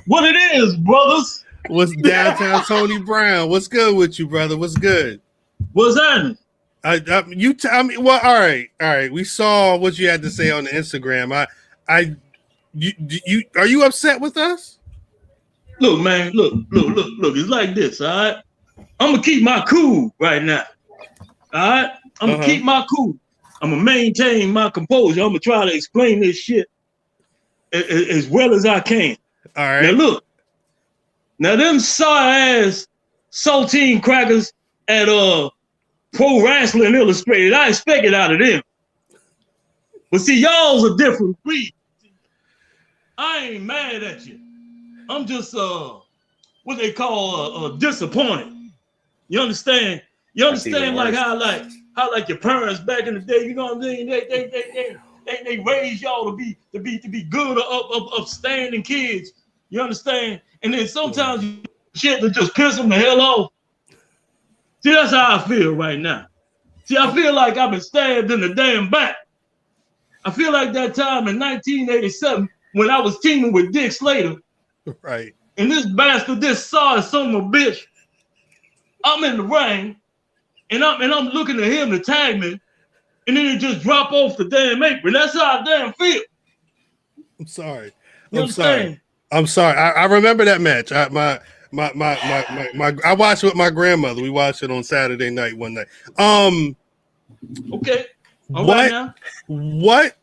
Speaker 5: What it is, brothers?
Speaker 1: What's downtown Tony Brown? What's good with you, brother? What's good?
Speaker 5: What's happening?
Speaker 1: You tell me. Well, all right. We saw what you had to say on the Instagram. You are you upset with us?
Speaker 5: Look, man. Look. It's like this. All right. I'm gonna keep my cool right now. All right. I'm gonna keep my cool. I'm gonna maintain my composure. I'm gonna try to explain this shit as well as I can.
Speaker 1: All right.
Speaker 5: Now look. Now them sour ass saltine crackers at Pro Wrestling Illustrated, I expect it out of them. But see, y'all's a different breed. I ain't mad at you. I'm just what they call disappointed. You understand? You understand like how your parents back in the day, you know what I'm saying? They raised y'all to be good upstanding kids. You understand? And then sometimes you shit to just piss them the hell off. See, that's how I feel right now. See, I feel like I've been stabbed in the damn back. I feel like that time in 1987 when I was teaming with Dick Slater.
Speaker 1: Right.
Speaker 5: And this bastard, this sorry son of a bitch, I'm in the ring, and I'm looking at him to tag me, and then he just drop off the damn apron. That's how I damn feel.
Speaker 1: I'm sorry.
Speaker 5: I'm sorry.
Speaker 1: I remember that match. I watched it with my grandmother. We watched it on Saturday night one night.
Speaker 5: Okay.
Speaker 1: What?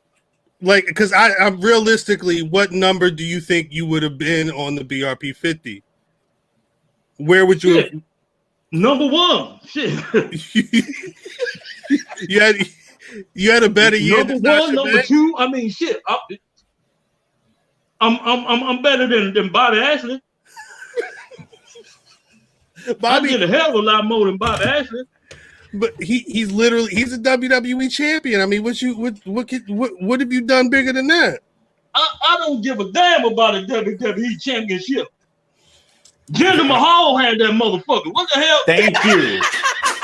Speaker 1: Like, because I'm realistically, what number do you think you would have been on the BRP 50? Where would you?
Speaker 5: Have... Number one. Shit.
Speaker 1: you had a better year.
Speaker 5: Number one, number two. I mean, shit. I'm better than Bobby Ashley. I did a hell of a lot more than Bobby Ashley.
Speaker 1: But he's a WWE champion. I mean, what have you done bigger than that?
Speaker 5: I don't give a damn about a WWE championship. Jinder Mahal had that motherfucker. What the hell?
Speaker 4: Thank you.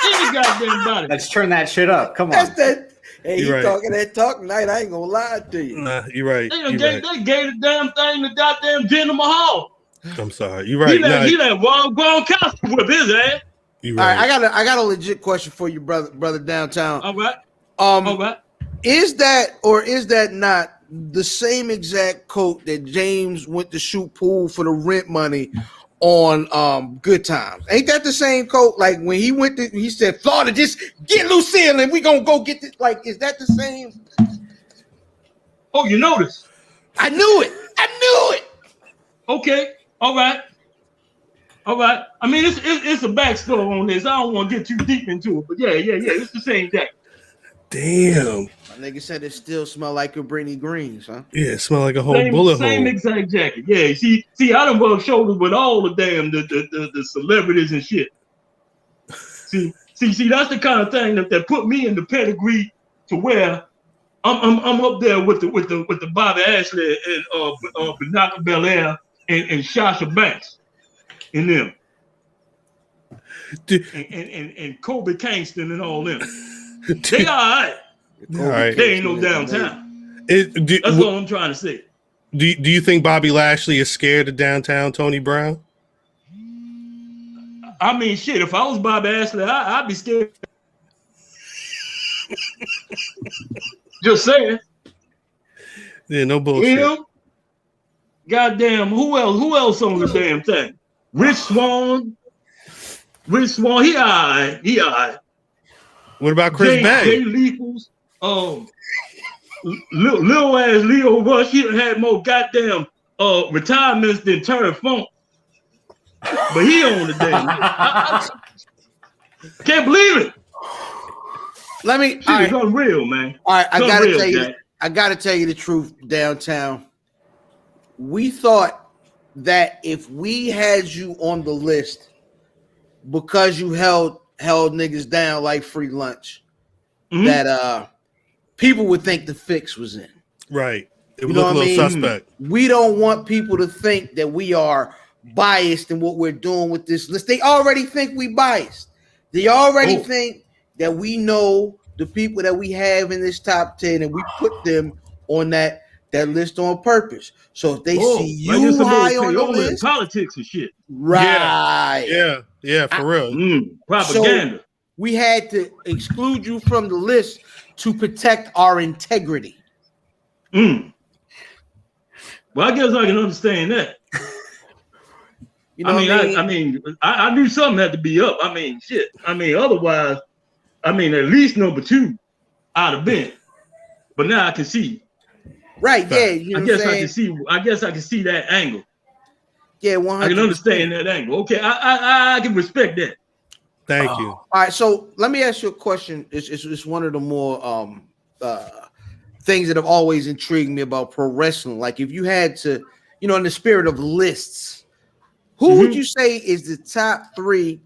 Speaker 5: Any goddamn body.
Speaker 4: Let's turn that shit up. Come on.
Speaker 3: That's that. Hey, you
Speaker 1: right.
Speaker 3: talking that talk tonight? I ain't gonna lie to you.
Speaker 1: Nah, you're right.
Speaker 5: They gave the damn thing to goddamn Jinder Mahal.
Speaker 1: I'm sorry. You're right.
Speaker 5: He let Ron Gronkowski whip his ass.
Speaker 1: You're
Speaker 3: right.
Speaker 1: All
Speaker 3: right, I got a legit question for you, brother downtown.
Speaker 5: All right.
Speaker 3: All right. Is that not the same exact coat that James went to shoot pool for the rent money on Good Times. Ain't that the same coat? Like when he went to, he said, Florida, just get Lucille and we gonna go get this. Like, is that the same?
Speaker 5: Oh, you noticed?
Speaker 3: I knew it.
Speaker 5: Okay, all right. I mean, it's a backstory on this. I don't want to get too deep into it, but yeah, it's the same jacket.
Speaker 1: Damn.
Speaker 3: My nigga said it still smell like a Brittany Greens, huh?
Speaker 1: Yeah, it smell like a whole bullet hole.
Speaker 5: Same exact jacket. Yeah, see, I done rubbed shoulders with all the damn the celebrities and shit. See, that's the kind of thing that put me in the pedigree to where I'm up there with the Bobby Ashley and Bianca Belair and Sasha Banks and them. And Kobe Kingston and all them. They all right.
Speaker 1: All right.
Speaker 5: They ain't no downtown. That's what I'm trying to say.
Speaker 1: Do you think Bobby Lashley is scared of downtown Tony Brown?
Speaker 5: I mean, shit, if I was Bobby Ashley, I'd be scared. Just saying.
Speaker 1: Yeah, no bullshit.
Speaker 5: Him? Goddamn, who else on the damn thing? Rich Swann, he all right.
Speaker 1: What about Chris Bay?
Speaker 5: Jay Lethals, little ass Leo Rush, he done had more goddamn retirements than Terry Funk. But he on the damn. I can't believe it.
Speaker 3: It's
Speaker 5: unreal, man.
Speaker 3: All right, I gotta tell you the truth, downtown. We thought that if we had you on the list because you held niggas down like free lunch, that people would think the fix was in.
Speaker 1: Right. It would look a little suspect.
Speaker 3: We don't want people to think that we are biased in what we're doing with this list. They already think we biased. They already think that we know the people that we have in this top 10 and we put them on that list on purpose. So if they see you high on the list,
Speaker 5: politics and shit.
Speaker 3: Right.
Speaker 1: Yeah, for real.
Speaker 5: Propaganda.
Speaker 3: So we had to exclude you from the list to protect our integrity.
Speaker 5: Well, I guess I can understand that.
Speaker 3: You know
Speaker 5: I knew something had to be up. I mean, shit. I mean, otherwise, at least number 2 I'd have been. But now I can see.
Speaker 3: Right, yeah.
Speaker 5: I guess I can see that angle.
Speaker 3: Yeah, 100%.
Speaker 5: I can understand that angle. Okay, I can respect that.
Speaker 1: Thank you.
Speaker 3: All right, so let me ask you a question. It's one of the more things that have always intrigued me about pro wrestling. Like if you had to, in the spirit of lists, who would you say is the top 3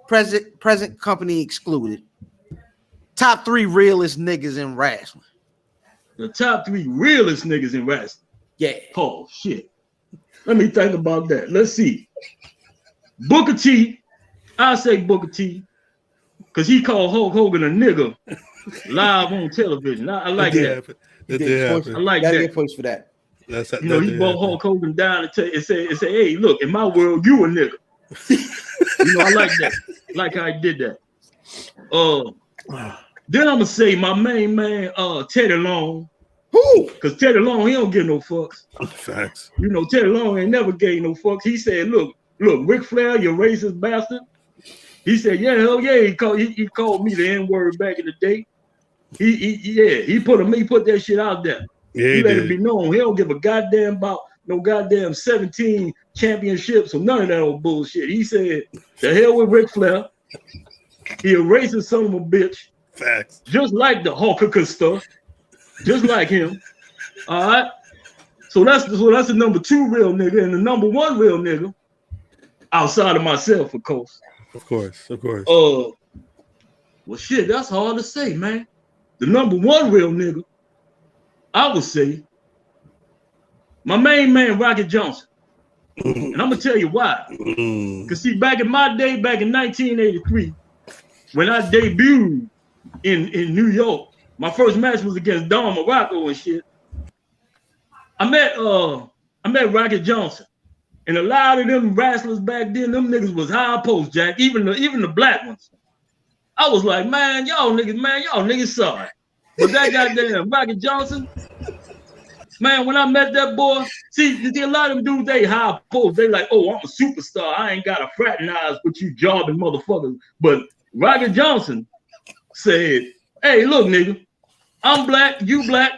Speaker 3: present company excluded? Top 3 realest niggas in wrestling.
Speaker 5: The top 3 realest niggas in wrestling.
Speaker 3: Yeah.
Speaker 5: Oh shit. Let me think about that. Let's see. Booker T. I say Booker T. Because he called Hulk Hogan a nigga live on television. I like that.
Speaker 3: I like that. Get points for that.
Speaker 5: He brought Hulk Hogan down and say, hey, look, in my world, you a nigga. I like that. Like how he did that. Then I'm gonna say my main man, Teddy Long.
Speaker 3: Who?
Speaker 5: Because Teddy Long, he don't give no fucks.
Speaker 1: Facts.
Speaker 5: Teddy Long ain't never gave no fucks. He said, look, Ric Flair, you racist bastard. He said, yeah, hell yeah, he called me the N-word back in the day. He put that shit out there.
Speaker 1: Yeah,
Speaker 5: he let it be known. He don't give a goddamn about no goddamn 17 championships or none of that old bullshit. He said, the hell with Ric Flair. He a racist son of a bitch.
Speaker 1: Facts.
Speaker 5: Just like the Hulk stuff. Just like him. All right. So that's the number 2 real nigga, and the number 1 real nigga, outside of myself, of course.
Speaker 1: Of course.
Speaker 5: Well, shit, that's hard to say, man. The number 1 real nigga, I would say, my main man, Rocket Johnson. And I'm gonna tell you why. Because see, back in my day, back in 1983, when I debuted in New York, my first match was against Don Morocco and shit. I met Rocket Johnson. And a lot of them wrestlers back then, them niggas was high post, Jack, even the black ones. I was like, man, y'all niggas sorry. But that goddamn Rocket Johnson, man, when I met that boy, See, a lot of them dudes, they high post. They like, oh, I'm a superstar. I ain't got to fraternize with you jobbing motherfuckers. But Roger Johnson said, hey, look, nigga, I'm black, you black.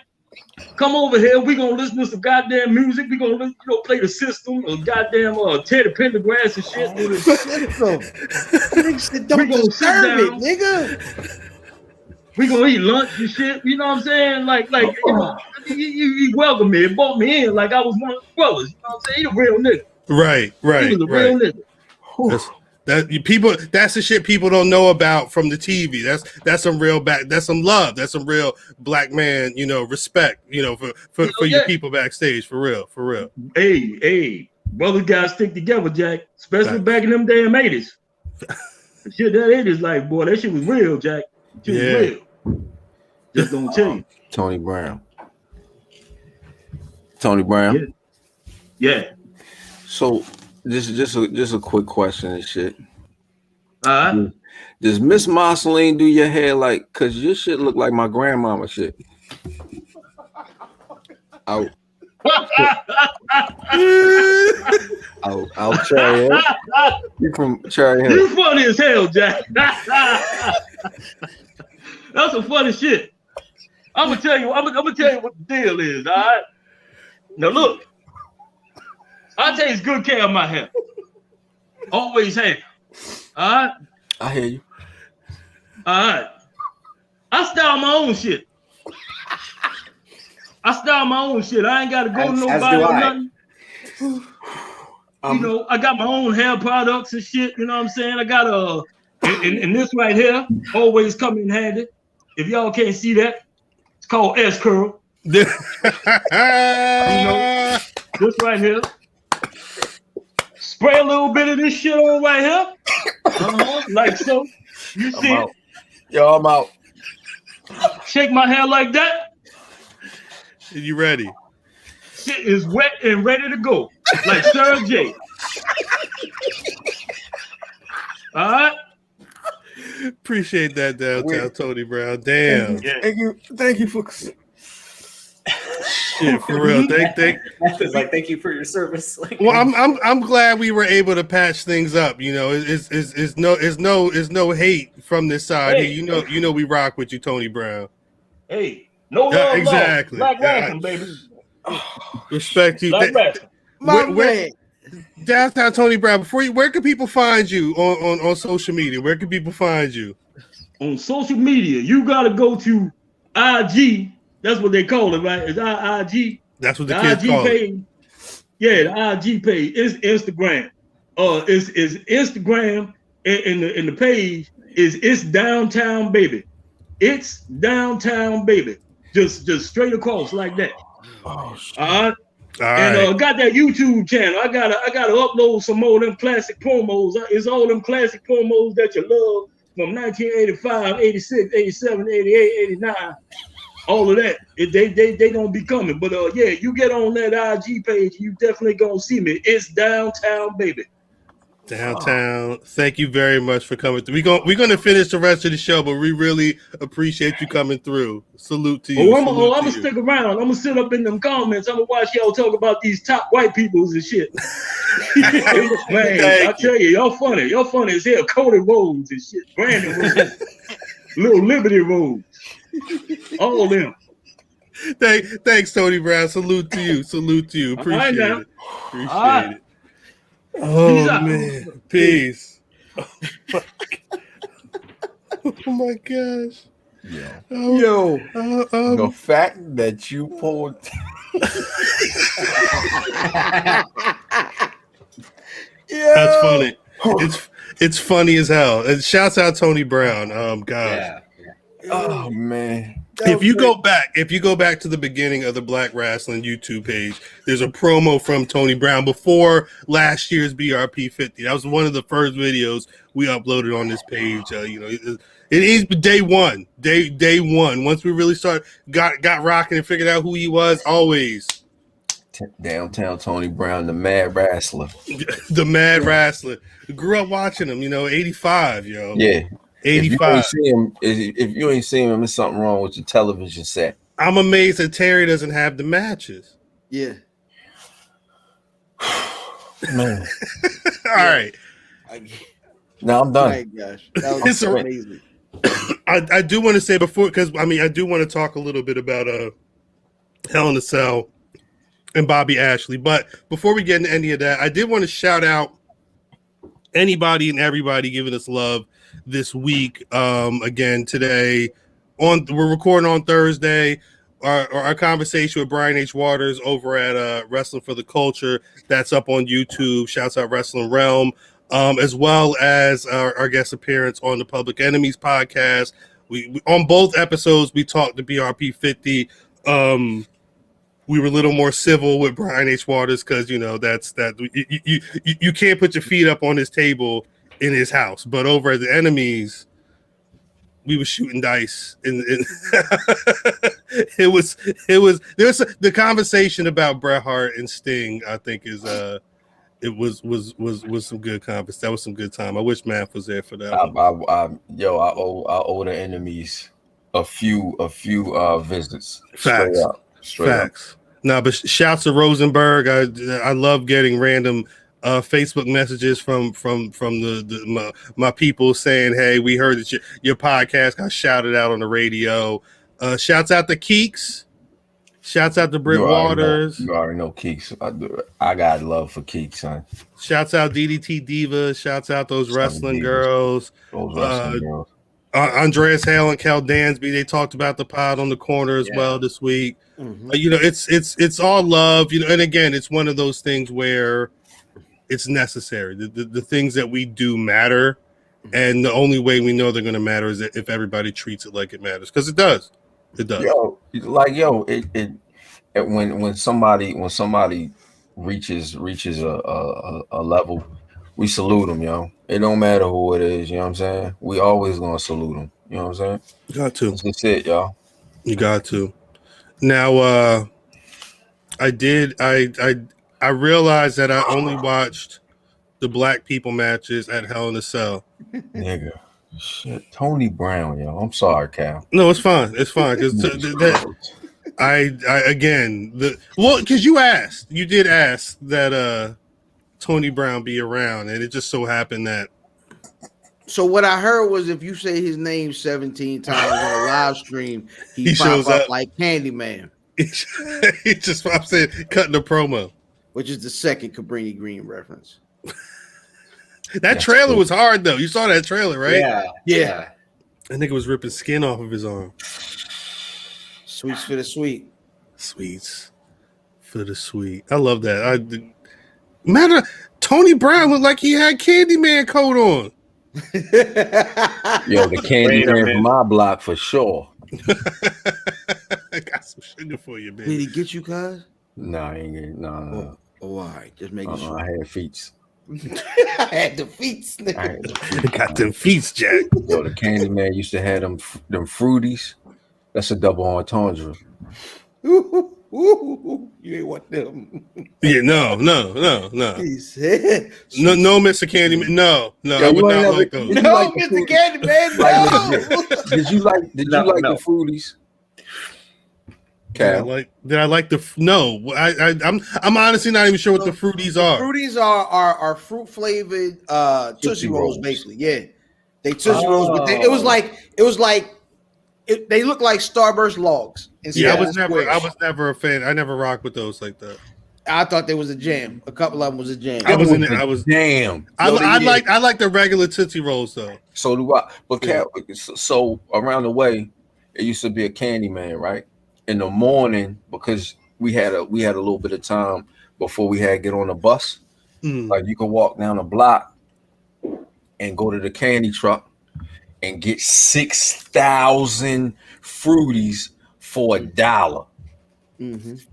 Speaker 5: Come over here. We gonna listen to some goddamn music. We gonna play the system or goddamn Teddy Pendergrass and shit.
Speaker 3: Oh, the system. Don't disturb it, nigga.
Speaker 5: We gonna eat lunch and shit. You know what I'm saying? Like you know, he welcomed me and brought me in like I was one of the brothers. You know what I'm saying? He a real nigga.
Speaker 1: Right.
Speaker 5: He was a real nigga.
Speaker 1: That's the shit people don't know about from the TV. That's some real that's some love. That's some real black man, respect, for your people backstage, for real.
Speaker 5: Hey, brothers gotta stick together, Jack. Especially back in them damn 80s. The shit that 80s like, boy, that shit was real, Jack. Shit was real. Just gonna tell you.
Speaker 7: Tony Brown.
Speaker 5: Yeah.
Speaker 7: So just a quick question and shit.
Speaker 5: Does
Speaker 7: Miss Marceline do your hair like? Cause your shit look like my grandmama shit. I'll Cherry Hill. You from Cherry Hill?
Speaker 5: You funny as hell, Jack. That's some funny shit. I'm gonna tell you what the deal is. All right. Now look, I take good care of my hair. Always have. All right.
Speaker 7: I hear you.
Speaker 5: All right. I style my own shit. I ain't got to go to nobody or nothing. I got my own hair products and shit. You know what I'm saying? I got and this right here always come in handy. If y'all can't see that, it's called S curl. This right here. Spray a little bit of this shit on right here. Like so. You see it?
Speaker 7: Yo, I'm out.
Speaker 5: Shake my hair like that.
Speaker 1: You ready?
Speaker 5: Shit is wet and ready to go. Like Sarah J. All right.
Speaker 1: Appreciate that downtown Tony Brown. Damn.
Speaker 7: Thank you for
Speaker 1: shit, for real.
Speaker 4: Thank you for your service.
Speaker 1: Well, I'm glad we were able to patch things up. It's no hate from this side.
Speaker 5: Hey,
Speaker 1: you know we rock with you, Tony Brown.
Speaker 5: Hey, no love,
Speaker 1: exactly.
Speaker 5: Black Wrestling, baby.
Speaker 1: Respect you.
Speaker 3: Man.
Speaker 1: Downtown Tony Brown, where can people find you on social media? Where can people find you?
Speaker 5: On social media, you gotta go to IG. That's what they call it, right? It's IG.
Speaker 1: That's what the kids call it.
Speaker 5: Yeah, the IG page. It's Instagram. It's Instagram, and the page is It's Downtown Baby. It's Downtown Baby. Just straight across like that.
Speaker 1: Oh, shit.
Speaker 5: All right. Got that YouTube channel. I gotta upload some more of them classic promos. It's all them classic promos that you love from 1985, 86, 87, 88, 89. All of that. They gonna be coming. But you get on that IG page, you definitely gonna see me. It's Downtown Baby.
Speaker 1: Downtown. Thank you very much for coming through. We're gonna finish the rest of the show, but we really appreciate you coming through. Salute to you.
Speaker 5: I'm gonna stick around. I'm gonna sit up in them comments. I'm gonna watch y'all talk about these top white peoples and shit. Man, I tell you, y'all funny. Y'all funny as hell. Cody Rhodes and shit. Brandon Rhodes. Little Liberty Rhodes. All them.
Speaker 1: Thanks, Tony Brown. Salute to you. Appreciate it. Appreciate it. Oh man, peace. Oh my gosh.
Speaker 7: The fact that you pulled.
Speaker 1: That's funny. It's funny as hell. And shouts out Tony Brown. Gosh.
Speaker 4: Yeah.
Speaker 7: Oh man.
Speaker 1: If you go back to the beginning of the Black Wrestling YouTube page, there's a promo from Tony Brown before last year's BRP 50. That was one of the first videos we uploaded on this page. It is day one. Once we really got rocking and figured out who he was, always.
Speaker 7: Downtown Tony Brown, the Mad Rassler.
Speaker 1: The Mad Rassler. Grew up watching him, 85, yo.
Speaker 7: Yeah.
Speaker 1: 85.
Speaker 7: If you ain't seen him, there's something wrong with your television set.
Speaker 1: I'm amazed that Terry doesn't have the matches.
Speaker 3: Yeah.
Speaker 7: Man.
Speaker 1: All right.
Speaker 7: No, I'm done.
Speaker 3: My gosh, that was so amazing.
Speaker 1: I do want to say before, because I do want to talk a little bit about Hell in a Cell and Bobby Ashley. But before we get into any of that, I did want to shout out anybody and everybody giving us love this week. Again, today we're recording on Thursday. Our conversation with Brian H. Waters over at Wrestling for the Culture, that's up on YouTube. Shouts out Wrestling Realm. As well as our guest appearance on the Public Enemies podcast. We on both episodes we talked to BRP 50. We were a little more civil with Brian H. Waters because you can't put your feet up on his table in his house. But over at the Enemies, we were shooting dice, and there was the conversation about Bret Hart and Sting. I think is it was some good conference. That was some good time. I wish Matth was there for that.
Speaker 7: I owe the Enemies a few visits.
Speaker 1: Facts.
Speaker 7: Straight
Speaker 1: Facts. No, but shouts to Rosenberg. I love getting random Facebook messages from my people saying, "Hey, we heard that your podcast got shouted out on the radio." Shouts out to Keeks. Shouts out to Britt Waters.
Speaker 7: You already know Keeks. I got love for Keeks, son.
Speaker 1: Shouts out DDT Diva. Shouts out those wrestling girls.
Speaker 7: Those wrestling girls.
Speaker 1: Andreas Hale and Cal Dansby. They talked about the pod on the corner as well this week.
Speaker 3: Mm-hmm.
Speaker 1: It's all love. And again, it's one of those things where it's necessary. The things that we do matter, and the only way we know they're going to matter is if everybody treats it like it matters, because it does. It does.
Speaker 7: When somebody reaches a level, we salute them, yo. It don't matter who it is, you know what I'm saying? We always gonna salute them. You know what I'm saying?
Speaker 1: You got to.
Speaker 7: That's it, y'all.
Speaker 1: You got to. Now, I realized that I only watched the Black people matches at Hell in a Cell.
Speaker 7: Nigga. Shit, Tony Brown, yo. I'm sorry, Cal.
Speaker 1: No, it's fine. It's fine because because you did ask that Tony Brown be around, and it just so happened that.
Speaker 3: So what I heard was if you say his name 17 times on a live stream, he
Speaker 1: shows
Speaker 3: pop up
Speaker 1: up
Speaker 3: like Candyman.
Speaker 1: He just pops in cutting the promo,
Speaker 3: which is the second Cabrini Green reference.
Speaker 1: That trailer was hard though. You saw that trailer, right?
Speaker 3: Yeah.
Speaker 1: I think it was ripping skin off of his arm.
Speaker 3: Sweets for the sweet.
Speaker 1: Sweets for the sweet. I love that. Tony Brown looked like he had Candyman coat on.
Speaker 7: Yo, the Candyman from my block for sure.
Speaker 1: I got some sugar for you, baby.
Speaker 3: Did he get you, cuz?
Speaker 7: No, I ain't getting no.
Speaker 3: Oh, all right. Just making sure.
Speaker 7: I had feet.
Speaker 3: I had the feet.
Speaker 1: I got them feet, Jack.
Speaker 7: Yo, the Candyman used to have them fruities. That's a double entendre.
Speaker 3: You ain't want them.
Speaker 1: Yeah, no.
Speaker 3: He said,
Speaker 1: no, Mr. Candyman. No, I would not like those.
Speaker 3: No, Mr. Candyman. No.
Speaker 7: Did you like the fruities?
Speaker 1: Did I like the? No, I'm honestly not even sure what the fruities are.
Speaker 3: Fruities are fruit flavored Tootsie Rolls, basically. Yeah, they Tootsie Rolls, but they look like Starburst logs.
Speaker 1: Yeah, I was never a fan. I never rocked with those like that.
Speaker 3: I thought there was a jam. A couple of them was a jam.
Speaker 1: I was
Speaker 7: damn.
Speaker 1: I like the regular Tootsie Rolls though.
Speaker 7: So do I. But so around the way, it used to be a Candyman, right? In the morning, because we had a little bit of time before we had to get on the bus. Like you could walk down the block and go to the candy truck and get 6,000 fruities for $1.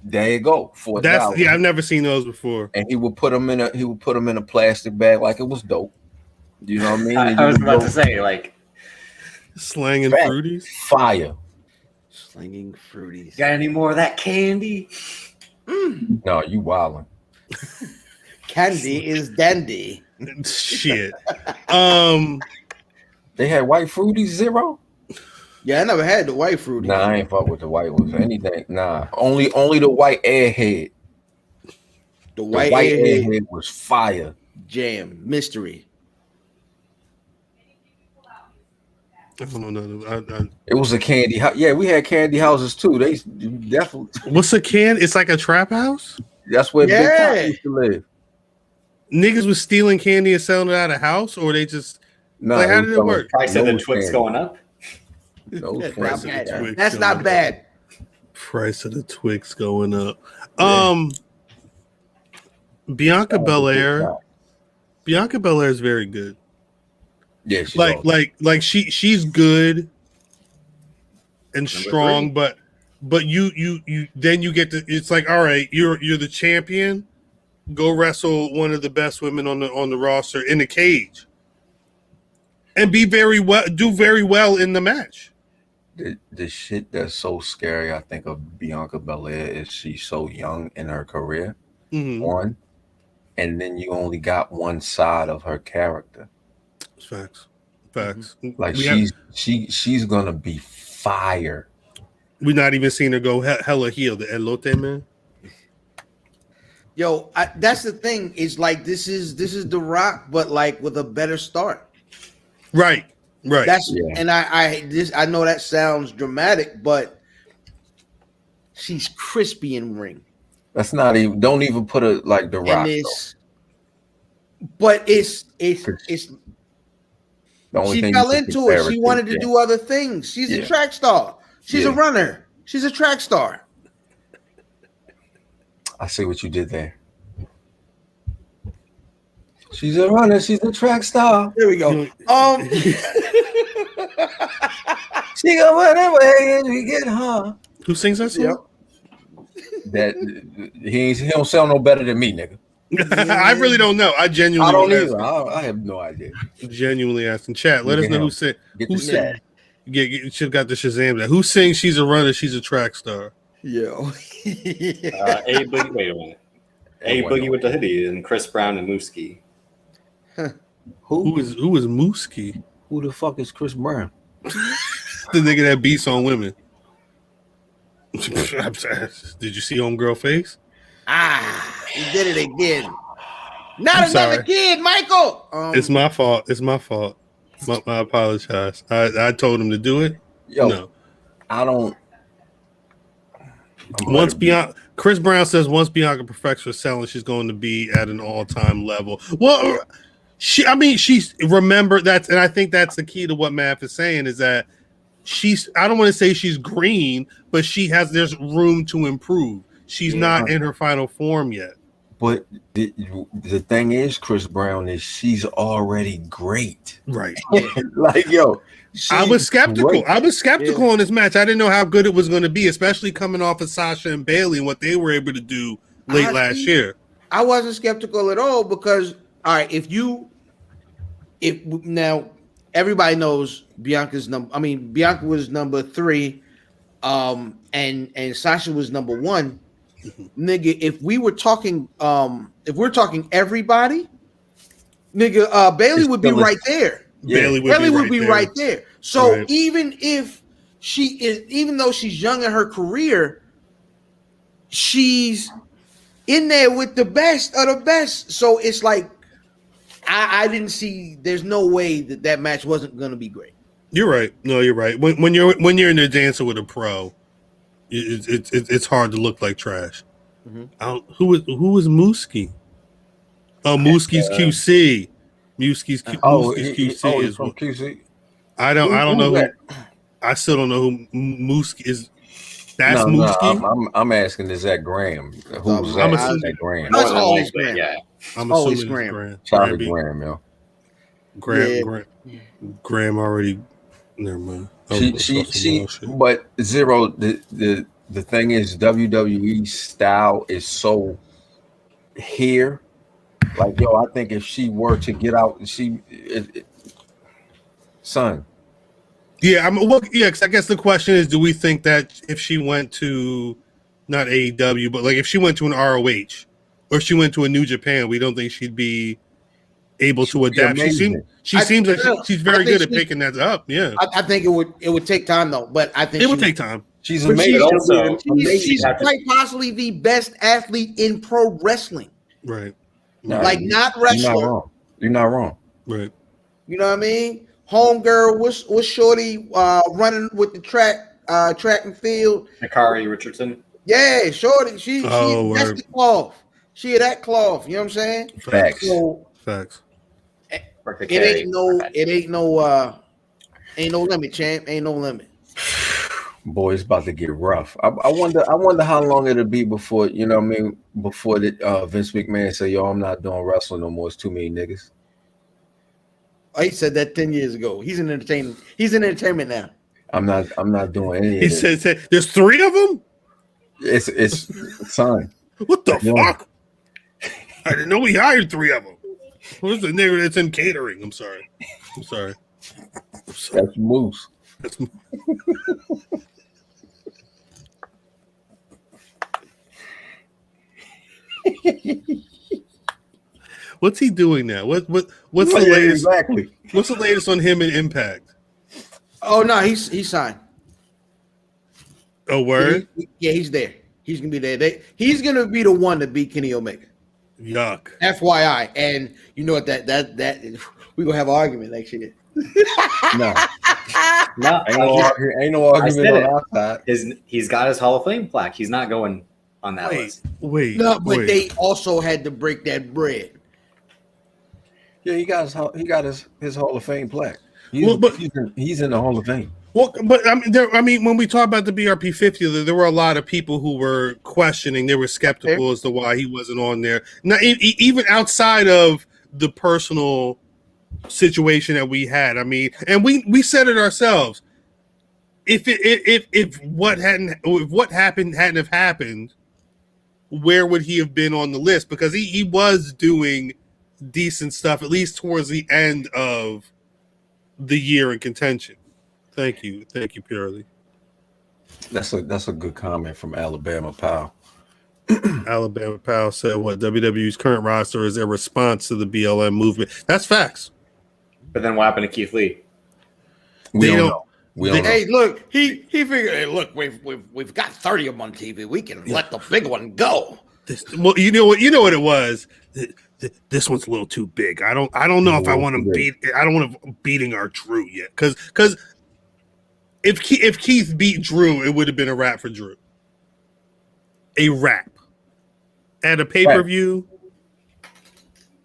Speaker 7: There you go, for $1.
Speaker 1: Yeah, I've never seen those before.
Speaker 7: And he would put them in a plastic bag like it was dope. You know what I mean?
Speaker 4: I was about to say, like,
Speaker 1: slanging fruities,
Speaker 7: fire.
Speaker 3: Slinging fruities.
Speaker 4: Got any more of that candy?
Speaker 7: No, you wildin'.
Speaker 3: Candy is dandy.
Speaker 1: Shit.
Speaker 7: They had white fruities 0.
Speaker 3: Yeah, I never had the white fruities.
Speaker 7: Nah, I ain't fuck with the white ones. Anything. Nah, only the white airhead.
Speaker 3: The white airhead
Speaker 7: was fire.
Speaker 3: Jam mystery.
Speaker 1: I don't know.
Speaker 7: It was a candy house. Yeah, we had candy houses too. They definitely.
Speaker 1: What's a can? It's like a trap house.
Speaker 7: That's where Big Thot used to live.
Speaker 1: Niggas was stealing candy and selling it out of house, or they just
Speaker 7: no.
Speaker 1: Like, how did it work?
Speaker 4: Price of the Twix going up.
Speaker 3: That's not bad.
Speaker 1: Price of the Twix going up. Bianca Belair. Bianca Belair is very good.
Speaker 7: Yeah, she's
Speaker 1: like she's good and strong, but you then you get to, it's like, all right, you're the champion. Go wrestle one of the best women on the roster in the cage, and do very well in the match.
Speaker 7: The shit that's so scary, I think, of Bianca Belair is she's so young in her career.
Speaker 1: Mm-hmm.
Speaker 7: One, and then you only got one side of her character.
Speaker 1: Facts.
Speaker 7: Like she's gonna be fire.
Speaker 1: We're not even seeing her go hella heel. The elote man.
Speaker 3: Yo, that's the thing. Is like this is The Rock, but like with a better start.
Speaker 1: Right.
Speaker 3: And I know that sounds dramatic, but she's crispy in ring.
Speaker 7: That's not even. Don't even put it like The Rock.
Speaker 3: But it's she fell into it. She wanted to do other things. She's a track star. She's a runner. She's a track star.
Speaker 7: I see what you did there. She's a runner. She's a track star.
Speaker 3: There we go.
Speaker 7: She go whatever and we get her.
Speaker 1: Who sings that song?
Speaker 7: That he don't sound no better than me, nigga.
Speaker 1: I really don't know. I genuinely
Speaker 7: don't either. I have no idea.
Speaker 1: Genuinely asking. Chat, let us know who said. Who said? You should have got the Shazam. That who sings "She's a Runner, She's a Track Star"?
Speaker 3: Yo.
Speaker 4: A Boogie. Wait a minute. A Boogie with the hoodie and Chris Brown and Mooski.
Speaker 1: Who is Mooski?
Speaker 7: Who the fuck is Chris Brown?
Speaker 1: The nigga that beats on women. Did you see Homegirl face?
Speaker 3: He did it again. Not another kid, Michael.
Speaker 1: It's my fault. I apologize. I told him to do it. No,
Speaker 7: I don't.
Speaker 1: Chris Brown says once Bianca perfects her selling, she's going to be at an all-time level. Well, she's remember that, and I think that's the key to what Matth is saying is that I don't want to say she's green, but there's room to improve. She's not in her final form yet.
Speaker 7: But the thing is, Chris Brown is she's already great.
Speaker 1: Right.
Speaker 7: Like, yo.
Speaker 1: I was skeptical. Great. I was skeptical on this match. I didn't know how good it was going to be, especially coming off of Sasha and Bailey and what they were able to do late last year.
Speaker 3: I wasn't skeptical at all because, all right, if now everybody knows Bianca's number. I mean, Bianca was number 3, and Sasha was number 1. Nigga, if we're talking everybody, nigga, Bailey would be right there.
Speaker 1: Bailey would be
Speaker 3: right there. So even though she's young in her career, she's in there with the best of the best. So it's like I didn't see. There's no way that match wasn't going to be great.
Speaker 1: You're right. No, you're right. When you're in there dancing with a pro, it's hard to look like trash. Mm-hmm. Who was Mooski? Oh, Mooski's QC. Mooski's QC is
Speaker 7: from QC.
Speaker 1: I don't know who. I still don't know who Mooski is. That's Mooski.
Speaker 7: No, I'm asking, is that Graham? Who's that Graham?
Speaker 3: That's always Graham.
Speaker 4: Yeah,
Speaker 1: I'm assuming Graham.
Speaker 7: Charlie Graham, yo.
Speaker 1: Graham already. Never mind.
Speaker 7: But Zero. The thing is, WWE style is so here. Like, yo, I think if she were to get out, son.
Speaker 1: Yeah, because I guess the question is, do we think that if she went to not AEW, but like if she went to an ROH or if she went to a New Japan, we don't think she'd be able to adapt. She seems like she's very good at picking that up. Yeah,
Speaker 3: I think it would take time though, but I think
Speaker 1: it would take time.
Speaker 3: She's amazing. She's quite possibly the best athlete in pro wrestling.
Speaker 1: Right.
Speaker 7: Nah,
Speaker 3: Like not
Speaker 7: You're not
Speaker 3: wrestler.
Speaker 7: wrong. You're not wrong.
Speaker 1: Right.
Speaker 3: You know what I mean? Homegirl was shorty running with the track and field.
Speaker 4: Nakari Richardson.
Speaker 3: Yeah, shorty. She that's the cloth. She had that cloth. You know what I'm saying?
Speaker 7: Facts.
Speaker 3: So
Speaker 1: Facts.
Speaker 3: it ain't no limit, champ. Ain't no limit.
Speaker 7: Boy, it's about to get rough. I wonder how long it'll be before, you know what I mean, before the Vince McMahon say, yo, I'm not doing wrestling no more. It's too many niggas.
Speaker 3: Oh, he said that 10 years ago. He's in entertainment. He's in entertainment now.
Speaker 7: I'm not doing any of
Speaker 1: He
Speaker 7: this.
Speaker 1: said there's 3 of them?
Speaker 7: It's son.
Speaker 1: What the fuck? I didn't know he hired 3 of them. Who's the nigga that's in catering? I'm sorry.
Speaker 7: That's Moose.
Speaker 1: What's he doing now? What's the latest?
Speaker 7: Exactly.
Speaker 1: What's the latest on him in Impact?
Speaker 3: Oh no, he's signed.
Speaker 1: Oh, word?
Speaker 3: Yeah, he's there. He's gonna be there. He's gonna be the one to beat Kenny Omega.
Speaker 1: Yuck.
Speaker 3: FYI, and you know what that we gonna have an argument next year.
Speaker 7: No,
Speaker 4: No,
Speaker 7: ain't no argument on our side.
Speaker 4: He's got his Hall of Fame plaque. He's not going on that list.
Speaker 1: Wait.
Speaker 3: No, but they also had to break that bread.
Speaker 7: Yeah, he got his Hall of Fame plaque. He's in the Hall of Fame.
Speaker 1: Well, but I mean, when we talk about the BRP 50, there were a lot of people who were questioning. They were skeptical as to why he wasn't on there. Now, even outside of the personal situation that we had, I mean, and we said it ourselves. If what happened hadn't have happened, where would he have been on the list? Because he was doing decent stuff, at least towards the end of the year in contention. Thank you, Purely.
Speaker 7: That's a good comment from Alabama Pal.
Speaker 1: Alabama Pal said, "What WWE's current roster is a response to the BLM movement." That's facts.
Speaker 4: But then what happened to Keith Lee?
Speaker 7: We don't know.
Speaker 3: Hey, look, he figured. Hey, look, we've got 30 of them on TV. We can let the big one go.
Speaker 1: Well, you know what it was. This one's a little too big. I don't know if I want to beat. I don't want to beating our Drew yet, because if Keith beat Drew, it would have been a wrap for Drew. A wrap at a pay-per-view.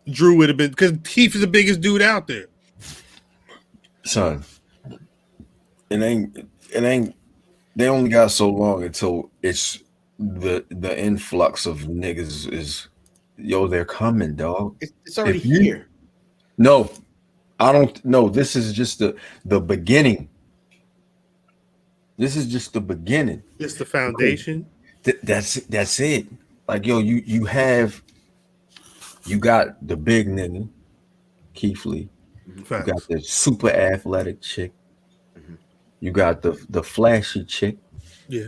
Speaker 1: Drew would have been, because Keith is the biggest dude out there.
Speaker 7: Son, it ain't. They only got so long until it's the influx of niggas is. Yo, they're coming, dog.
Speaker 3: It's already here.
Speaker 7: No, I don't know. This is just the beginning. This is just the beginning.
Speaker 1: It's the foundation.
Speaker 7: That's it. Like, yo, you got the big nigga, Keith Lee.
Speaker 1: Facts.
Speaker 7: You got the super athletic chick. You got the flashy chick.
Speaker 1: Yeah.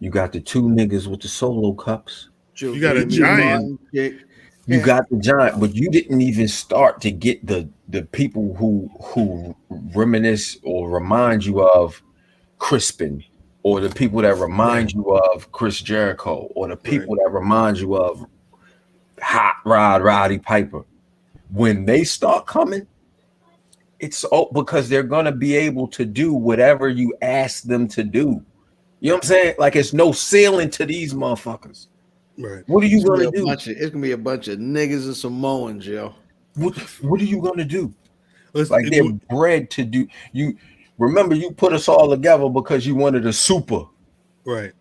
Speaker 7: You got the 2 niggas with the solo cups.
Speaker 1: You got a giant.
Speaker 7: You got the giant, but you didn't even start to get the people who reminisce or remind you of Crispin, or the people that remind you of Chris Jericho, or the people that remind you of Hot Rod Roddy Piper. When they start coming, it's because they're gonna be able to do whatever you ask them to do. You know what I'm saying? Like, it's no ceiling to these motherfuckers.
Speaker 1: Right.
Speaker 7: What are you gonna do?
Speaker 3: It's gonna be a bunch of niggas and Samoans, yo.
Speaker 7: What are you gonna do? Like, they're bred to do. You remember, you put us all together because you wanted a super.
Speaker 1: Right.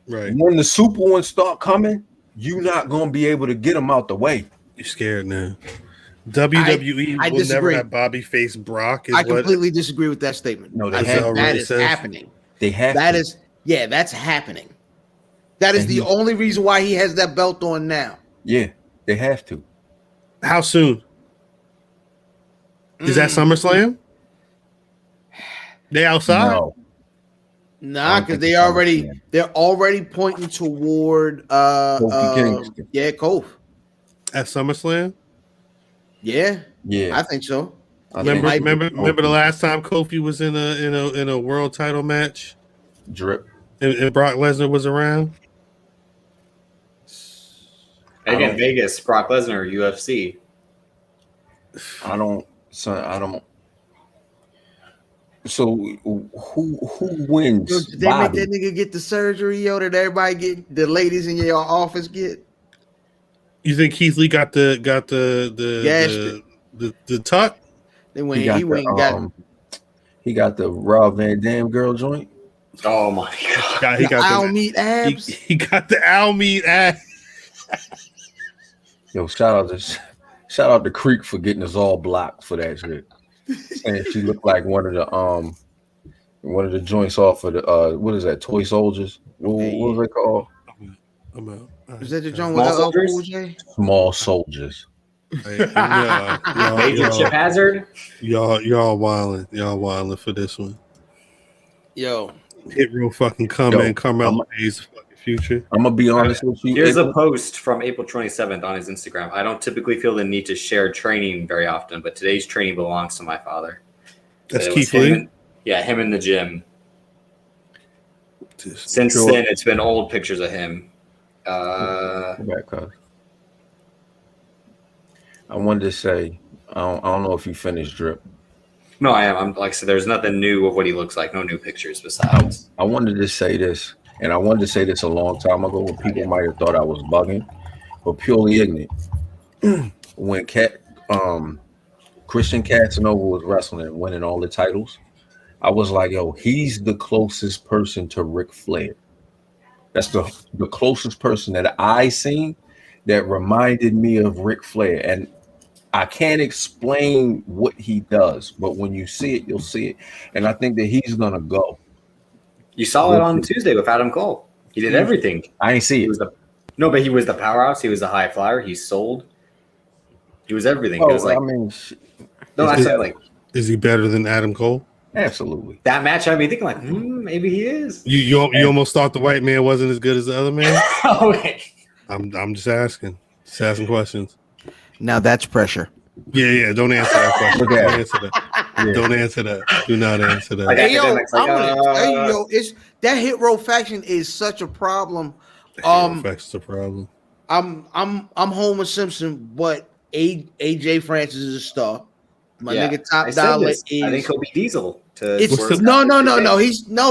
Speaker 7: When the super ones start coming, you're not gonna be able to get them out the way.
Speaker 1: You're scared now. WWE
Speaker 3: I
Speaker 1: will
Speaker 3: disagree.
Speaker 1: never have Bobby face Brock.
Speaker 3: I completely disagree with that statement.
Speaker 7: No,
Speaker 3: that is happening.
Speaker 7: They have.
Speaker 3: That's happening. That is the only reason why he has that belt on now.
Speaker 7: Yeah, they have to.
Speaker 1: How soon? Is that SummerSlam? They outside?
Speaker 3: Nah, because they're already pointing toward Kofi.
Speaker 1: At SummerSlam?
Speaker 3: Yeah,
Speaker 7: Yeah,
Speaker 3: I think so.
Speaker 1: Remember the last time Kofi was in a world title match?
Speaker 7: Drip.
Speaker 1: And Brock Lesnar was around?
Speaker 4: Again, Vegas, Brock Lesnar, UFC.
Speaker 7: I don't. So who wins?
Speaker 3: Did they make that nigga get the surgery, yo? That everybody get, the ladies in your office get?
Speaker 1: You think Keith Lee got the tuck?
Speaker 3: Then when he went and got
Speaker 7: he got the Rob Van Dam girl joint.
Speaker 4: Oh my god!
Speaker 1: He got
Speaker 3: owl meat abs.
Speaker 1: He got the owl meat abs.
Speaker 7: Yo, shout out to Creek for getting us all blocked for that shit. And she looked like one of the joints off of the what is that? Toy Soldiers. What was it called?
Speaker 1: I'm out.
Speaker 3: Is that the joint with Cool J?
Speaker 7: Small Soldiers.
Speaker 4: Major Chip Hazard.
Speaker 1: Y'all wilding for this one.
Speaker 3: Yo,
Speaker 1: Hit Row fucking comment. Carmelo Hayes fucking future.
Speaker 7: I'm gonna be honest with you.
Speaker 4: Here's a post from April 27th on his Instagram. I don't typically feel the need to share training very often, but today's training belongs to my father.
Speaker 1: That's Keith Lee.
Speaker 4: Him in the gym. Since then, it's been old pictures of him.
Speaker 7: I wanted to say, I don't know if you finished Drip.
Speaker 4: No, I am. I'm like I said, there's nothing new of what he looks like. No new pictures besides.
Speaker 7: I wanted to say this, and I wanted to say this a long time ago when people might have thought I was bugging, but purely ignorant. When Christian Casanova was wrestling and winning all the titles, I was like, yo, he's the closest person to Ric Flair. That's the closest person that I seen that reminded me of Ric Flair. And I can't explain what he does, but when you see it, you'll see it. And I think that he's going to go.
Speaker 4: You saw it on Tuesday with Adam Cole. He did everything.
Speaker 7: I ain't see it.
Speaker 4: But he was the powerhouse. He was the high flyer. He sold. He was everything.
Speaker 7: Oh,
Speaker 4: was like,
Speaker 7: I mean,
Speaker 1: is he better than Adam Cole?
Speaker 7: Absolutely.
Speaker 4: That match had me thinking like, maybe he is.
Speaker 1: You almost thought the white man wasn't as good as the other man?
Speaker 4: Okay.
Speaker 1: I'm just asking questions.
Speaker 3: Now that's pressure.
Speaker 1: Yeah. Don't answer that question. Don't answer that. Yeah. Don't answer that. Do not answer that.
Speaker 3: Hey, yo, I'm gonna tell you, yo, it's that Hit Row faction is such a problem.
Speaker 1: Faction's a problem.
Speaker 3: I'm Homer Simpson, but AJ Francis is a star. My nigga Top Dollar is.
Speaker 4: I think he'll be Diesel.
Speaker 3: No.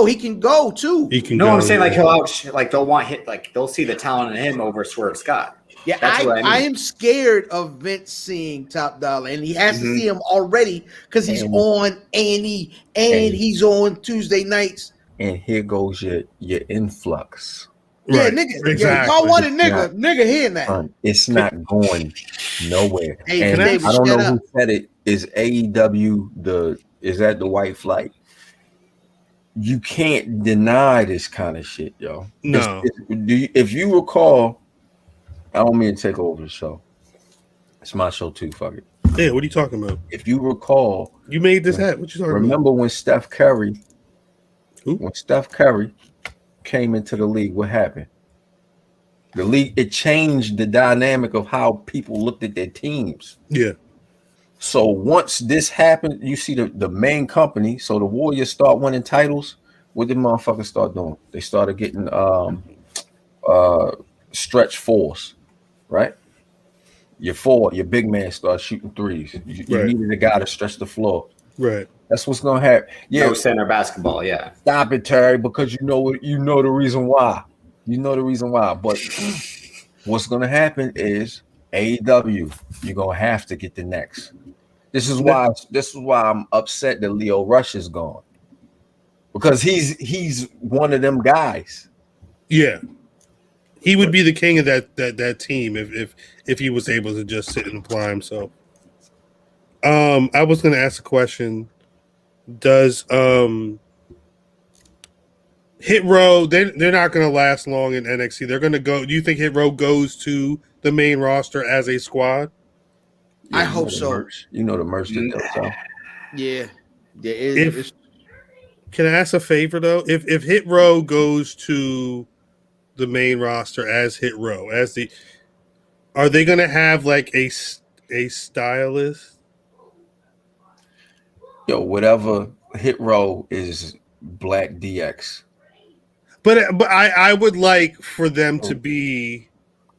Speaker 3: He can go too.
Speaker 1: He can.
Speaker 4: I'm saying they'll want they'll see the talent in him over Swerve Scott.
Speaker 3: Yeah, I am scared of Vince seeing Top Dollar, and he has to see him already because he's on A&E and he's on Tuesday nights.
Speaker 7: And here goes your influx.
Speaker 3: Yeah,
Speaker 1: right.
Speaker 3: nigga.
Speaker 1: Exactly.
Speaker 3: Yeah, if I want a nigga here now.
Speaker 7: It's not going nowhere.
Speaker 3: Hey,
Speaker 7: and
Speaker 3: David,
Speaker 7: I don't know who said it. Is AEW is that the white flight? You can't deny this kind of shit, yo.
Speaker 1: No.
Speaker 7: If you recall, I don't mean to take over the show. It's my show too. Fuck it.
Speaker 1: Yeah, what are you talking about?
Speaker 7: If you recall,
Speaker 1: you made this hat. What you talking about?
Speaker 7: Remember when Steph Curry? When Steph Curry came into the league, what happened? The league, it changed the dynamic of how people looked at their teams.
Speaker 1: Yeah.
Speaker 7: So once this happened, you see the main company. So the Warriors start winning titles. What did motherfuckers start doing? They started getting stretch fours, right? Your big man starts shooting threes. You needed a guy to stretch the floor.
Speaker 1: Right.
Speaker 7: That's what's gonna happen. Yeah,
Speaker 4: no center basketball. Yeah.
Speaker 7: Stop it, Terry, because you know the reason why. You know the reason why. But what's gonna happen is AEW, you're gonna have to get the next. This is why I'm upset that Leo Rush is gone. Because he's one of them guys.
Speaker 1: Yeah. He would be the king of that team if he was able to just sit and apply himself. I was gonna ask a question. Does Hit Row, they're not gonna last long in NXT. They're gonna go. Do you think Hit Row goes to the main roster as a squad?
Speaker 3: Yeah, I hope so.
Speaker 7: Merch. You know the merch that they'll sell.
Speaker 3: Yeah.
Speaker 1: Can I ask a favor though? If Hit Row goes to the main roster as Hit Row, are they gonna have like a stylist?
Speaker 7: Yo, whatever Hit Row is Black DX.
Speaker 1: But I would like for them to be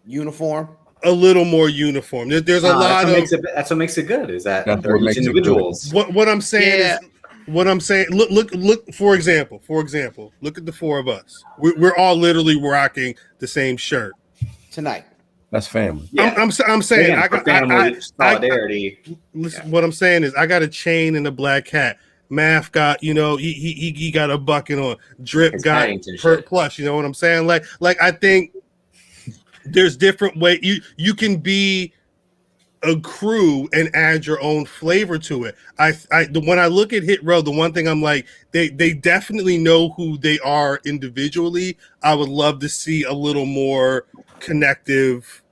Speaker 3: uniform.
Speaker 1: a little more uniform. There's a lot of
Speaker 4: that's what makes it good. Is that
Speaker 7: That's
Speaker 4: they're
Speaker 7: what
Speaker 4: each
Speaker 7: makes it
Speaker 4: individuals?
Speaker 1: what I'm saying is what I'm saying. Look. For example, look at the four of us. We're all literally rocking the same shirt
Speaker 3: tonight.
Speaker 7: That's family.
Speaker 4: Yeah.
Speaker 1: I'm saying I got
Speaker 4: family solidarity.
Speaker 1: Listen, what I'm saying is I got a chain and a black hat. Math got, he got a bucket on. Drip
Speaker 4: His
Speaker 1: got
Speaker 4: Paddington
Speaker 1: Hurt
Speaker 4: shit.
Speaker 1: Plus. You know what I'm saying? Like I think there's different ways you can be a crew and add your own flavor to it. When I look at Hit Row, the one thing I'm like, they definitely know who they are individually. I would love to see a little more connective.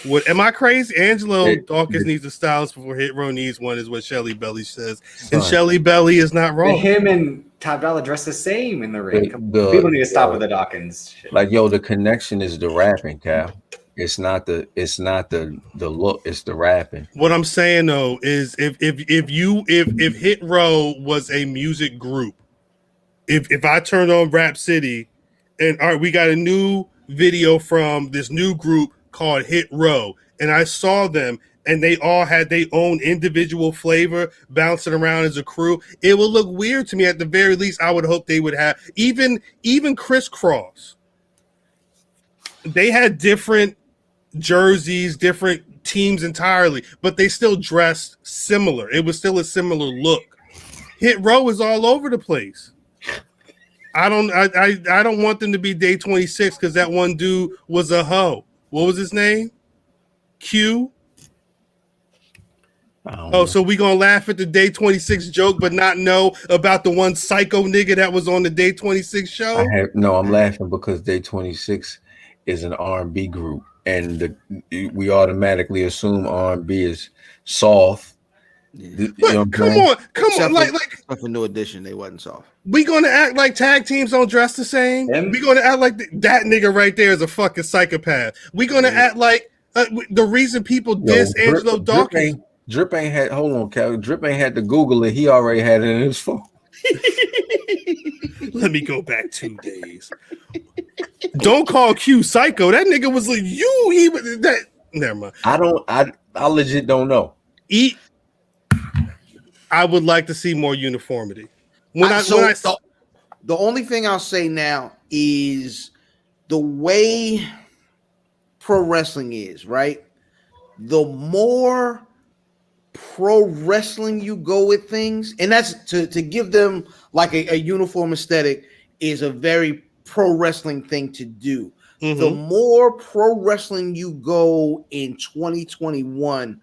Speaker 1: What am I crazy? Angelo Dawkins needs a stylist before Hit Row needs one, is what Shelly Belly says. And Shelly Belly is not wrong.
Speaker 4: Him and Top Dollar dress the same in the ring. People need to stop with the Dawkins shit.
Speaker 7: Like, yo, the connection is the rapping, Cal. It's not the look, it's the rapping.
Speaker 1: What I'm saying though is if Hit Row was a music group, if I turned on Rap City and all right, we got a new video from this new group called Hit Row, and I saw them and they all had their own individual flavor bouncing around as a crew, it would look weird to me. At the very least, I would hope they would have even Crisscross. They had different jerseys, different teams entirely, but they still dressed similar. It was still a similar look. Hit Row is all over the place. I don't want them to be day 26 because that one dude was a hoe. What was his name? Q. Oh, so we gonna laugh at the day 26 joke, but not know about the one psycho nigga that was on the day 26 show?
Speaker 7: I'm laughing because day 26 is an R&B group, and we automatically assume R&B is soft.
Speaker 1: Yeah. Come on, like
Speaker 3: for New Edition, they wasn't soft.
Speaker 1: We gonna act like tag teams don't dress the same? We gonna act like that nigga right there is a fucking psychopath? We gonna act like the reason people diss Angelo Dawkins?
Speaker 7: Drip ain't had. Hold on, Cal. Drip ain't had to Google it. He already had it in his phone.
Speaker 1: Let me go back 2 days. Don't call Q psycho. That nigga was like you. He was that. Never mind.
Speaker 7: I legit don't know.
Speaker 1: I would like to see more uniformity.
Speaker 3: The only thing I'll say now is the way pro wrestling is, right? The more pro wrestling you go with things, and that's to give them like a uniform aesthetic is a very pro wrestling thing to do. Mm-hmm. The more pro wrestling you go in 2021,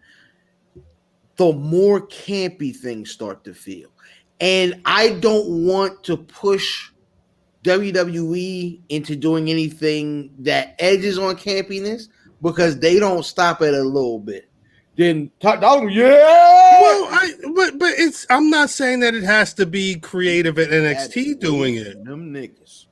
Speaker 3: the more campy things start to feel. And I don't want to push WWE into doing anything that edges on campiness because they don't stop at a little bit. Then Thot, yeah.
Speaker 1: Well, but I'm not saying that it has to be creative at NXT doing it.
Speaker 3: Them niggas.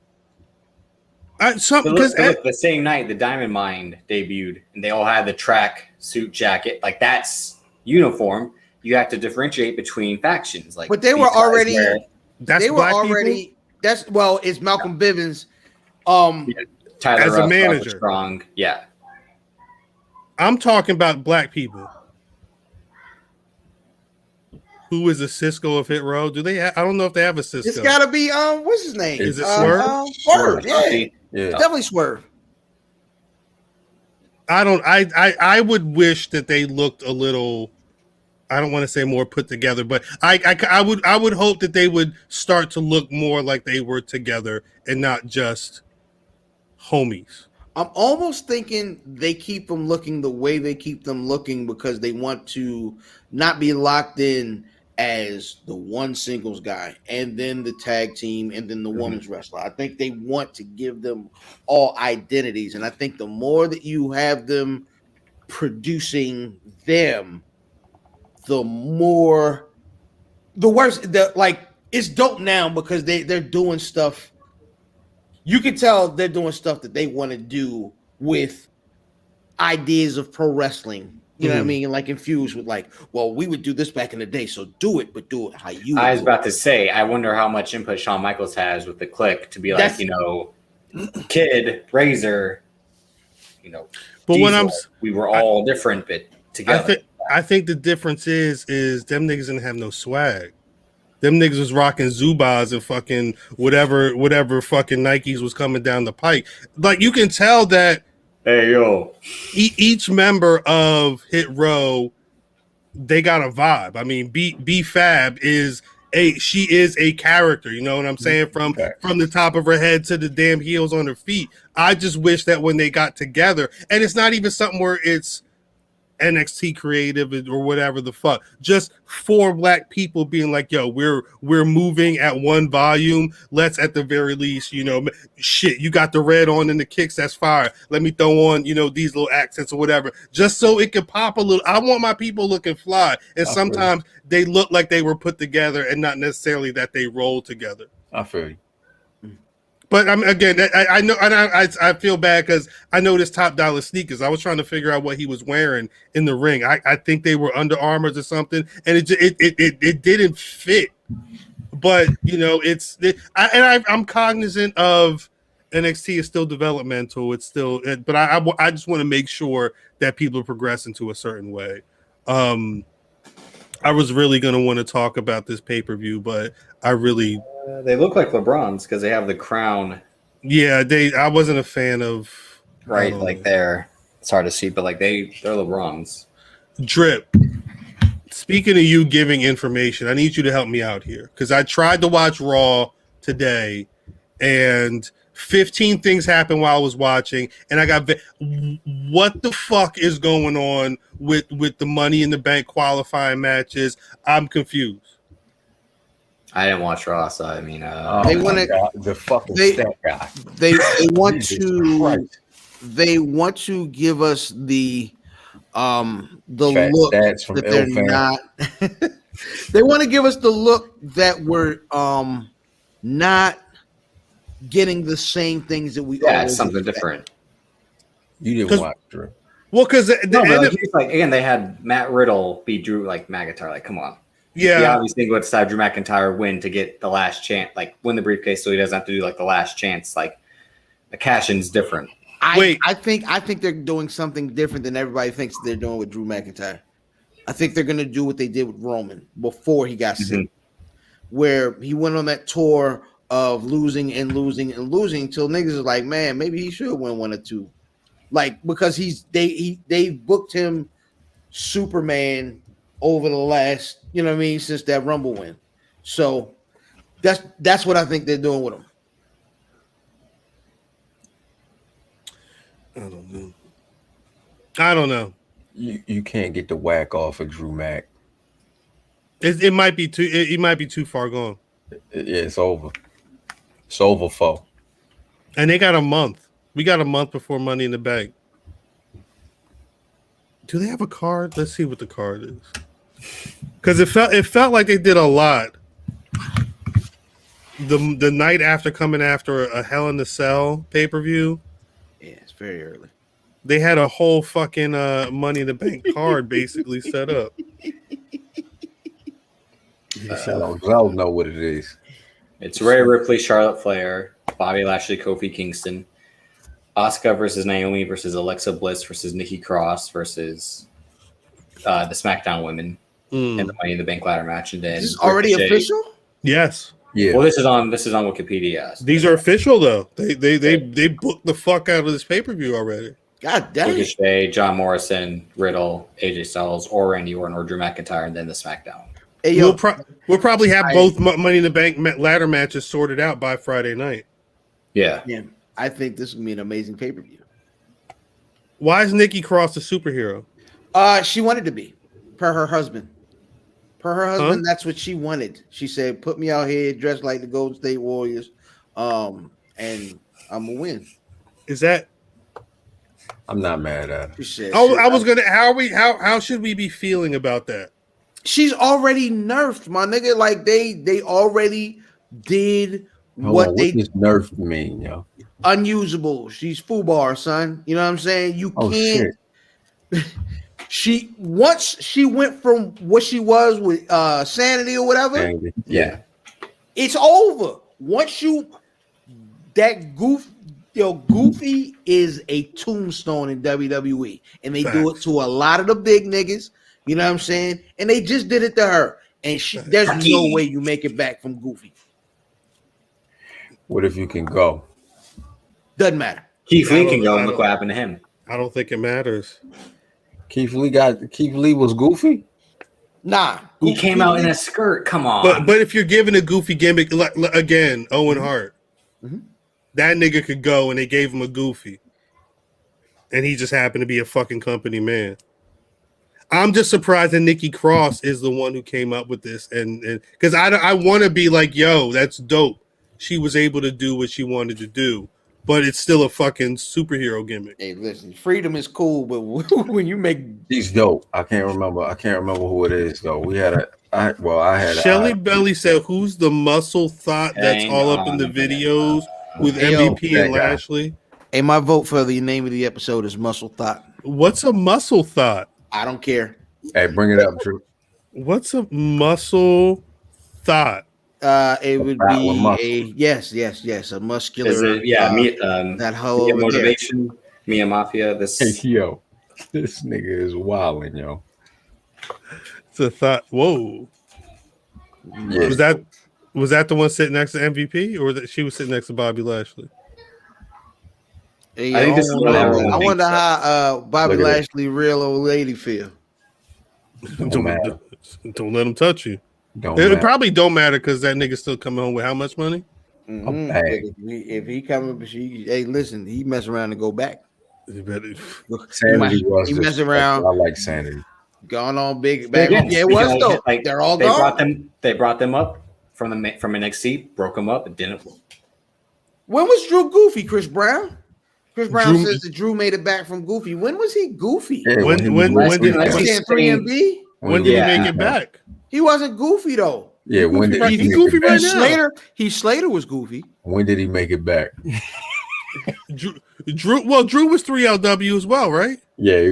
Speaker 4: The same night the Diamond Mine debuted, and they all had the track suit jacket. Like that's uniform. You have to differentiate between factions. Like,
Speaker 3: but they were already.
Speaker 1: They were already. People?
Speaker 3: It's Malcolm Bivens.
Speaker 4: Tyler
Speaker 1: as
Speaker 4: Ruff,
Speaker 1: a manager,
Speaker 4: strong. Yeah.
Speaker 1: I'm talking about black people. Who is a Cisco of Hit Row? Do they? I don't know if they have a Cisco.
Speaker 3: It's got to be what's his name?
Speaker 1: Is it Swerve?
Speaker 3: Swerve. Yeah. Definitely Swerve.
Speaker 1: I would wish that they looked a little. I don't want to say more put together, but I would hope that they would start to look more like they were together and not just homies.
Speaker 3: I'm almost thinking they keep them looking the way they keep them looking because they want to not be locked in as the one singles guy and then the tag team and then the women's wrestler. I think they want to give them all identities. And I think the more that you have them producing them, the worse. It's dope now because they're doing stuff. You can tell they're doing stuff that they want to do with ideas of pro wrestling. You know what I mean? Like infused with we would do this back in the day, so do it, but do it how you.
Speaker 4: I was about to say, I wonder how much input Shawn Michaels has with the Click to be like, Kid, Razor,
Speaker 1: But
Speaker 4: we were all different, but together.
Speaker 1: I think the difference is them niggas didn't have no swag. Them niggas was rocking Zubas and fucking whatever fucking Nikes was coming down the pike. Like, you can tell that.
Speaker 4: Hey, yo.
Speaker 1: Each member of Hit Row, they got a vibe. I mean, B Fab is a character, you know what I'm saying? From the top of her head to the damn heels on her feet. I just wish that when they got together, and it's not even something where it's NXT creative or whatever the fuck, just 4 black people being like, yo, we're moving at one volume. Let's at the very least, shit, you got the red on and the kicks, that's fire. Let me throw on, these little accents or whatever, just so it can pop a little. I want my people looking fly, and sometimes they look like they were put together and not necessarily that they rolled together.
Speaker 7: I feel you.
Speaker 1: But again, I know, and I feel bad because I noticed Top Dollar sneakers. I was trying to figure out what he was wearing in the ring. I think they were Under Armours or something, and it didn't fit. But I'm cognizant of NXT is still developmental. It's still, but I just want to make sure that people are progressing to a certain way. I was really going to want to talk about this pay-per-view, but I really.
Speaker 4: They look like LeBrons because they have the crown.
Speaker 1: Yeah, I wasn't a fan of.
Speaker 4: Right, like it's hard to see, but like they're LeBrons.
Speaker 1: Drip. Speaking of you giving information, I need you to help me out here because I tried to watch Raw today, and 15 things happened while I was watching, and I got what the fuck is going on with the Money in the Bank qualifying matches? I'm confused.
Speaker 4: I didn't watch Raw, so I mean,
Speaker 3: they want
Speaker 7: the fucking stat guy.
Speaker 3: They want to give us the
Speaker 7: Fat
Speaker 3: look
Speaker 7: stats from
Speaker 3: that they're
Speaker 7: L-Fan.
Speaker 3: not. They want to give us the look that we're not getting the same things that we.
Speaker 4: Yeah, it's something different.
Speaker 7: You didn't watch Drew.
Speaker 1: Well, because
Speaker 4: again, they had Matt Riddle beat Drew McIntyre. Like, come on.
Speaker 1: Yeah.
Speaker 4: The obvious thing was to have Drew McIntyre win to get the last chance, like win the briefcase, so he doesn't have to do like the last chance. Like the cash-in's different.
Speaker 3: I think they're doing something different than everybody thinks they're doing with Drew McIntyre. I think they're gonna do what they did with Roman before he got sick, where he went on that tour of losing and losing and losing until niggas is like, man, maybe he should win 1 or 2. Like, because they booked him Superman over the last, since that Rumble win. So that's what I think they're doing with him.
Speaker 1: I don't know.
Speaker 7: You can't get the whack off of Drew Mac.
Speaker 1: It might be too. It might be too far gone.
Speaker 7: It's over. It's over for.
Speaker 1: And they got a month. We got a month before Money in the Bank. Do they have a card? Let's see what the card is. Because it felt like they did a lot. The night after coming after a Hell in the Cell pay-per-view.
Speaker 3: Yeah, it's very early.
Speaker 1: They had a whole fucking Money in the Bank card basically set up.
Speaker 7: I don't know what it is.
Speaker 4: It's Rhea Ripley, Charlotte Flair, Bobby Lashley, Kofi Kingston, Asuka versus Naomi versus Alexa Bliss versus Nikki Cross versus the SmackDown women and the Money in the Bank ladder match. And then
Speaker 3: is this already official?
Speaker 1: Yes.
Speaker 7: Yeah.
Speaker 4: Well, this is on Wikipedia.
Speaker 1: These are official though. They booked the fuck out of this pay-per-view already.
Speaker 3: God damn.
Speaker 4: Ricochet, John Morrison, Riddle, AJ Styles, or Randy Orton, or Drew McIntyre, and then the SmackDown.
Speaker 3: Hey, yo,
Speaker 1: we'll probably have both Money in the Bank ladder matches sorted out by Friday night.
Speaker 4: Yeah.
Speaker 3: I think this is gonna be an amazing pay-per-view.
Speaker 1: Why is Nikki Cross a superhero?
Speaker 3: She wanted to be, per her husband. That's what she wanted. She said, "Put me out here dressed like the Golden State Warriors, and I'm gonna win."
Speaker 1: Is that?
Speaker 7: I'm not mad at her.
Speaker 3: She said,
Speaker 1: I was gonna. How should we be feeling about that?
Speaker 3: She's already nerfed, my nigga. Like they already did what
Speaker 7: does nerfed mean, yo?
Speaker 3: Unusable. She's FUBAR, son. You know what I'm saying? You can't. She went from what she was with Sanity or whatever.
Speaker 7: Yeah,
Speaker 3: it's over. Once that goof Yo, Goofy is a tombstone in WWE, and they do it to a lot of the big niggas. You know what I'm saying? And they just did it to her, and there's no way you make it back from Goofy.
Speaker 7: What if you can go?
Speaker 3: Doesn't matter.
Speaker 4: Keith Lee can go and look what happened to him.
Speaker 1: I don't think it matters.
Speaker 7: Keith Lee was Goofy?
Speaker 3: Nah.
Speaker 4: He came out in a skirt. Come on.
Speaker 1: But if you're giving a Goofy gimmick, again, Owen Hart, that nigga could go and they gave him a Goofy. And he just happened to be a fucking company man. I'm just surprised that Nikki Cross is the one who came up with this. And because I want to be like, yo, that's dope. She was able to do what she wanted to do. But it's still a fucking superhero gimmick.
Speaker 3: Hey, listen, freedom is cool, but when you make
Speaker 7: He's dope. I can't remember who it is though. I had
Speaker 1: Shelly Belly said, "Who's the muscle thought that's all up in the videos with MVP and Lashley?"
Speaker 3: Hey, my vote for the name of the episode is Muscle Thot.
Speaker 1: What's a muscle thought?
Speaker 3: I don't care.
Speaker 7: Hey, bring it up, Drew.
Speaker 1: What's a muscle thought?
Speaker 3: It would be a muscular.
Speaker 4: Is it,
Speaker 3: that whole
Speaker 4: motivation, Mia Mafia. This
Speaker 7: yo, this nigga is wilding, yo.
Speaker 1: It's a thought. Whoa.
Speaker 7: Yeah.
Speaker 1: Was that the one sitting next to MVP, or that she was sitting next to Bobby Lashley?
Speaker 3: Hey,
Speaker 4: I think this is what everyone
Speaker 3: I wonder
Speaker 4: thinks.
Speaker 3: how Bobby Lashley real old lady feel.
Speaker 1: Don't let him touch you.
Speaker 7: It
Speaker 1: probably don't matter because that nigga still coming home with how much money?
Speaker 3: If he coming, hey, listen, he mess around and go back.
Speaker 1: You better.
Speaker 7: Sanity
Speaker 3: he mess around.
Speaker 7: I like Sanity.
Speaker 3: Gone on big back. Yeah, it was though.
Speaker 4: Like,
Speaker 3: they're all gone.
Speaker 4: They brought them up from NXT, broke them up, and didn't.
Speaker 3: When was Drew Goofy? Chris Brown. Chris Brown says that Drew made it back from Goofy. When was he Goofy?
Speaker 7: Yeah,
Speaker 1: when did he make it back?
Speaker 3: He wasn't Goofy though.
Speaker 7: Yeah, when did
Speaker 1: he Goofy right now?
Speaker 3: Slater was Goofy.
Speaker 7: When did he make it back?
Speaker 1: Drew was 3LW as well, right?
Speaker 7: Yeah.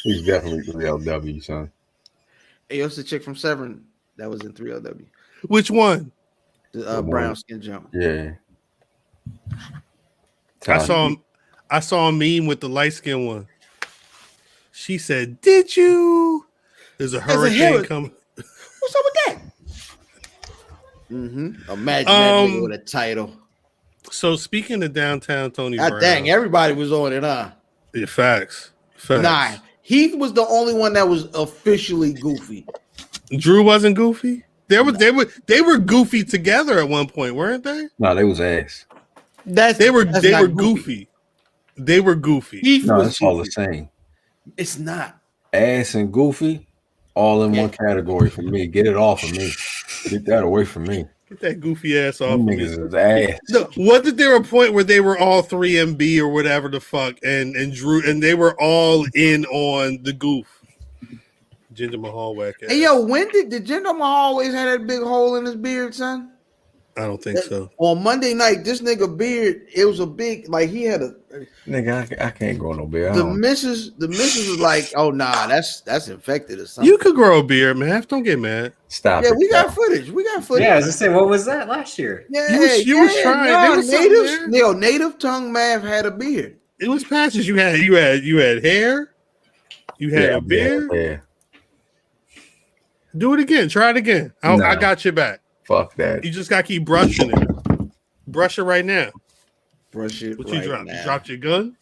Speaker 7: He's definitely 3LW, son.
Speaker 3: Hey, it's the chick from Severn that was in 3LW.
Speaker 1: Which one?
Speaker 3: The brown skin jump.
Speaker 7: Yeah.
Speaker 1: I saw a meme with the light skin one. She said, "Did you?" There's a hurricane coming.
Speaker 3: What's up with that? Imagine that nigga with a title.
Speaker 1: So speaking of downtown Tony
Speaker 3: God
Speaker 1: Brown,
Speaker 3: dang, everybody was on it, huh?
Speaker 1: Yeah, facts.
Speaker 3: Nah, Heath was the only one that was officially Goofy.
Speaker 1: Drew wasn't Goofy. They were Goofy together at one point, weren't they?
Speaker 7: No, they was ass.
Speaker 1: They were goofy. They were Goofy.
Speaker 7: It's all the same.
Speaker 3: It's not.
Speaker 7: Ass and Goofy, all in one category for me. Get it off of me. Get that away from me.
Speaker 1: Get that goofy ass off.
Speaker 7: Niggas is ass.
Speaker 1: No, wasn't there a point where they were all 3MB or whatever the fuck, and Drew, and they were all in on the goof? Jinder Mahal whack ass.
Speaker 3: Hey yo, when did Jinder Mahal always had that big hole in his beard, son?
Speaker 1: I don't think so.
Speaker 3: On Monday night, this nigga beard, it was a big, like he had a
Speaker 7: nigga. I can't grow no beard.
Speaker 3: The missus was like, oh nah, that's infected or something.
Speaker 1: You could grow a beard, man. Don't get mad.
Speaker 7: Stop.
Speaker 3: Yeah, we got footage.
Speaker 4: Yeah, I was gonna say, what was that last year?
Speaker 3: Yeah,
Speaker 1: you was trying.
Speaker 3: Native tongue Math had a beard.
Speaker 1: It was patches. You had hair. You had a beard.
Speaker 7: Yeah.
Speaker 1: Do it again. Try it again. I got your back.
Speaker 7: Fuck that.
Speaker 1: You just gotta keep brushing it. Brush it right now.
Speaker 3: Brush it.
Speaker 1: What you dropped? You dropped your gun?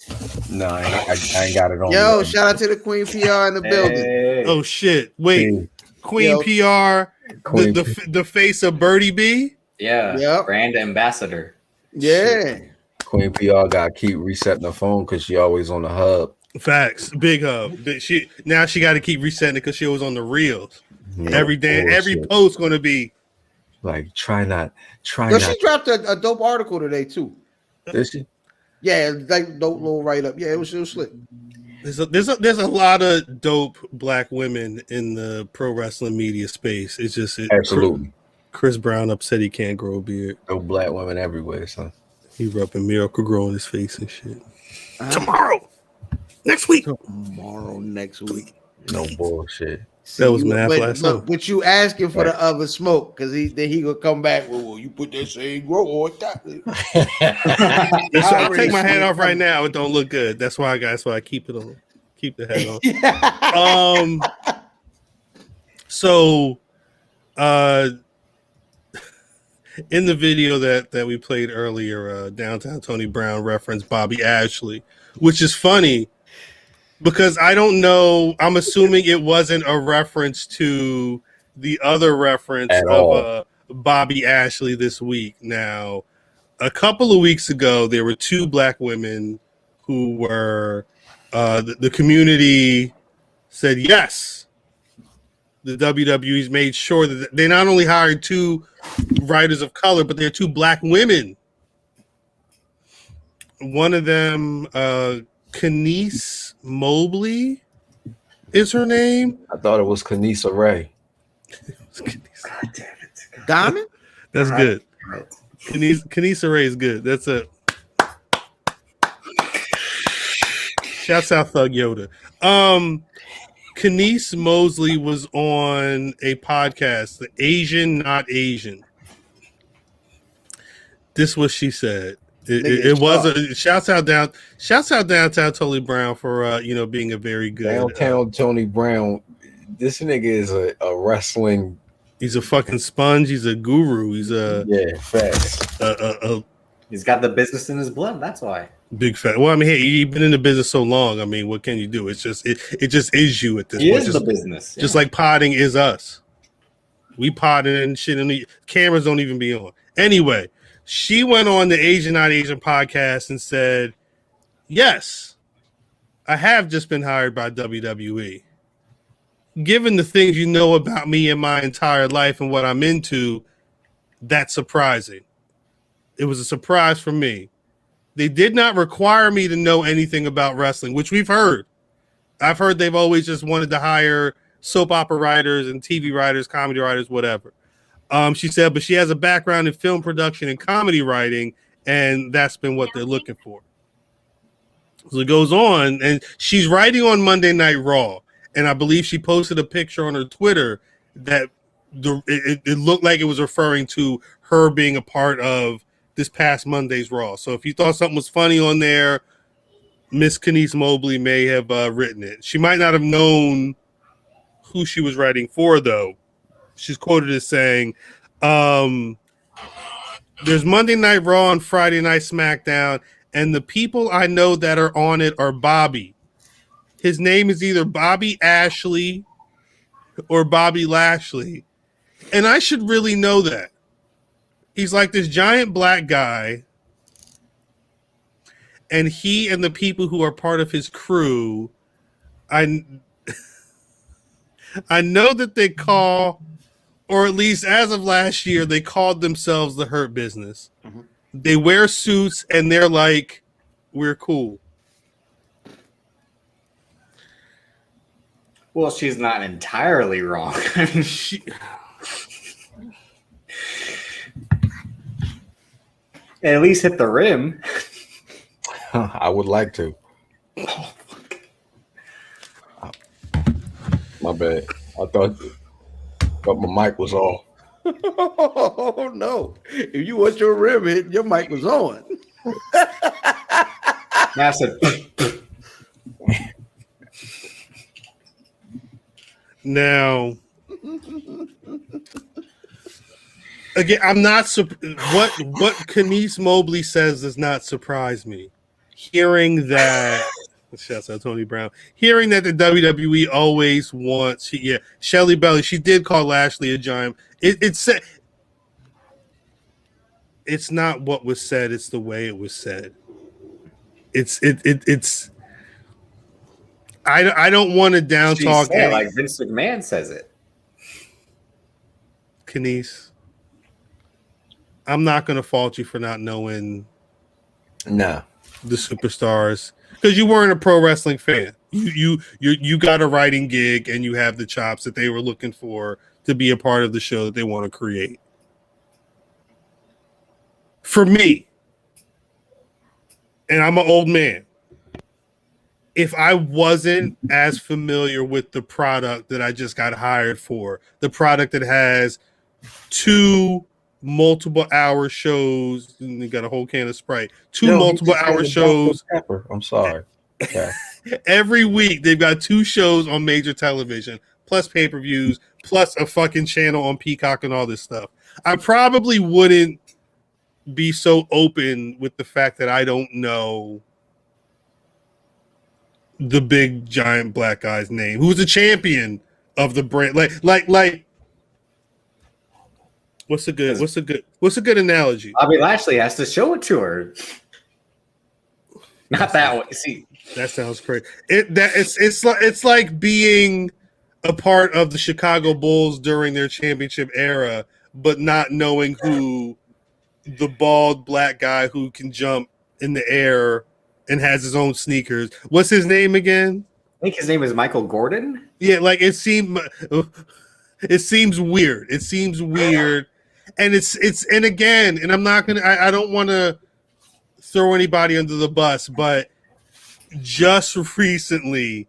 Speaker 7: No, I ain't got it on.
Speaker 3: Yo, shout out to the Queen PR in the building.
Speaker 1: Oh shit! Wait, Queen PR, the face of Birdie B.
Speaker 4: Yeah.
Speaker 3: Yep.
Speaker 4: Brand ambassador.
Speaker 3: Yeah.
Speaker 7: Shit. Queen PR got to keep resetting the phone because she always on the hub.
Speaker 1: Facts, big hub. She got to keep resetting it because she was on the reels. Every day, every post going to be
Speaker 7: like try not.
Speaker 3: She dropped a dope article today too.
Speaker 7: Did she?
Speaker 3: Yeah, like dope little write up. Yeah, it was slick.
Speaker 1: There's a lot of dope black women in the pro wrestling media space. It's just
Speaker 7: absolutely.
Speaker 1: Chris Brown upset he can't grow a beard.
Speaker 7: Dope black women everywhere, son.
Speaker 1: He rubbing Miracle Grow on his face and shit. Tomorrow, next week.
Speaker 3: Tomorrow, next week.
Speaker 7: No bullshit.
Speaker 1: That was Matth last summer.
Speaker 3: But you asking for the other smoke because then he gonna come back with, well, you put that same grow on that.
Speaker 1: I'll take my hat off right now. It don't look good. That's why I keep it on. Keep the hat on. So in the video that we played earlier, Downtown Tony Brown referenced Bobby Ashley, which is funny because I don't know. I'm assuming it wasn't a reference to the other reference of Bobby Ashley this week. Now, a couple of weeks ago, there were two black women who were the community said yes. The WWE's made sure that they not only hired two writers of color, but they're two black women. One of them, Kenice Mobley, is her name.
Speaker 7: I thought it was Kenice Ray.
Speaker 2: God damn it.
Speaker 3: Diamond?
Speaker 1: That's good. Kenice Ray is good. That's a shouts out Thug Yoda. Kenice Mobley was on a podcast, The Asian Not Asian. This is what she said. It was a shouts out Downtown Tony Brown for being a very good
Speaker 7: Downtown Tony Brown. This nigga is a wrestling.
Speaker 1: He's a fucking sponge. He's a guru. He's
Speaker 7: facts.
Speaker 4: He's got the business in his blood. That's why.
Speaker 1: Big fat. Well, I mean, hey, you've been in the business so long. I mean, what can you do? It's just it just is you at this point.
Speaker 4: He is the business.
Speaker 1: Just like podding is us. We podding and shit, and the cameras don't even be on. Anyway, she went on the Asian Not Asian podcast and said, "Yes, I have just been hired by WWE. Given the things you know about me and my entire life and what I'm into, that's surprising. It was a surprise for me. They did not require me to know anything about wrestling, which we've heard. I've heard they've always just wanted to hire soap opera writers and TV writers, comedy writers, whatever." She said, but she has a background in film production and comedy writing, and that's been what they're looking for. So it goes on, and she's writing on Monday Night Raw, and I believe she posted a picture on her Twitter that it looked like it was referring to her being a part of this past Monday's Raw. So if you thought something was funny on there, Miss Kenice Mobley may have written it. She might not have known who she was writing for, though. She's quoted as saying, there's Monday Night Raw and Friday Night SmackDown, and the people I know that are on it are Bobby. His name is either Bobby Ashley or Bobby Lashley. And I should really know that. He's like this giant black guy, and he and the people who are part of his crew, I know that they call, or at least as of last year, they called themselves the Hurt Business. Mm-hmm. They wear suits, and they're like, we're cool.
Speaker 4: Well, she's not entirely wrong. I mean, at least hit the rim.
Speaker 7: I would like to. My bad. I thought my mic was off.
Speaker 3: Oh no! If you want your rim hit, your mic was on.
Speaker 4: Massive.
Speaker 1: Now, again, I'm not what Kenice Mobley says does not surprise me. Hearing that, shouts out Tony Brown. Hearing that the WWE always wants, Shelly Belly. She did call Lashley a giant. It's not what was said; it's the way it was said. It's. I don't want to down talk.
Speaker 4: Like Vince McMahon says it.
Speaker 1: Kenice, I'm not going to fault you for not knowing the superstars because you weren't a pro wrestling fan. You got a writing gig and you have the chops that they were looking for to be a part of the show that they want to create. For me, and I'm an old man, if I wasn't as familiar with the product that I just got hired for, the product that has 2 multiple hour shows, and you got a whole can of Sprite, 2 multiple hour shows.
Speaker 7: Pepper. I'm sorry. Okay.
Speaker 1: Every week they've got 2 shows on major television, plus pay-per-views, plus a fucking channel on Peacock and all this stuff. I probably wouldn't be so open with the fact that I don't know the big giant black guy's name, who's a champion of the brand. Like what's a good analogy?
Speaker 4: Bobby Lashley has to show it to her. Not that way. See,
Speaker 1: that sounds crazy. It's like being a part of the Chicago Bulls during their championship era, but not knowing who the bald black guy who can jump in the air and has his own sneakers. What's his name again?
Speaker 4: I think his name is Michael Gordon.
Speaker 1: Yeah, like it seems weird. It seems weird. And and again, and I'm not gonna I don't wanna throw anybody under the bus, but just recently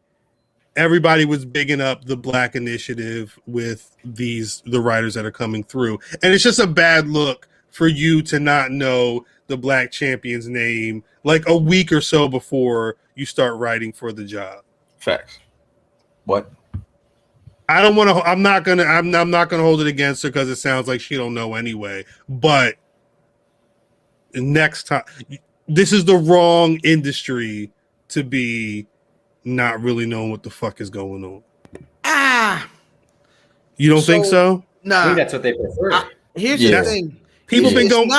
Speaker 1: everybody was bigging up the Black Initiative with the writers that are coming through. And it's just a bad look for you to not know the black champion's name like a week or so before you start writing for the job.
Speaker 7: Facts. What?
Speaker 1: I don't want to. I'm not gonna hold it against her because it sounds like she don't know anyway. But next time, this is the wrong industry to be not really knowing what the fuck is going on. You don't think so?
Speaker 2: Nah,
Speaker 4: I think that's what they prefer.
Speaker 3: Here's the thing.
Speaker 1: People been going.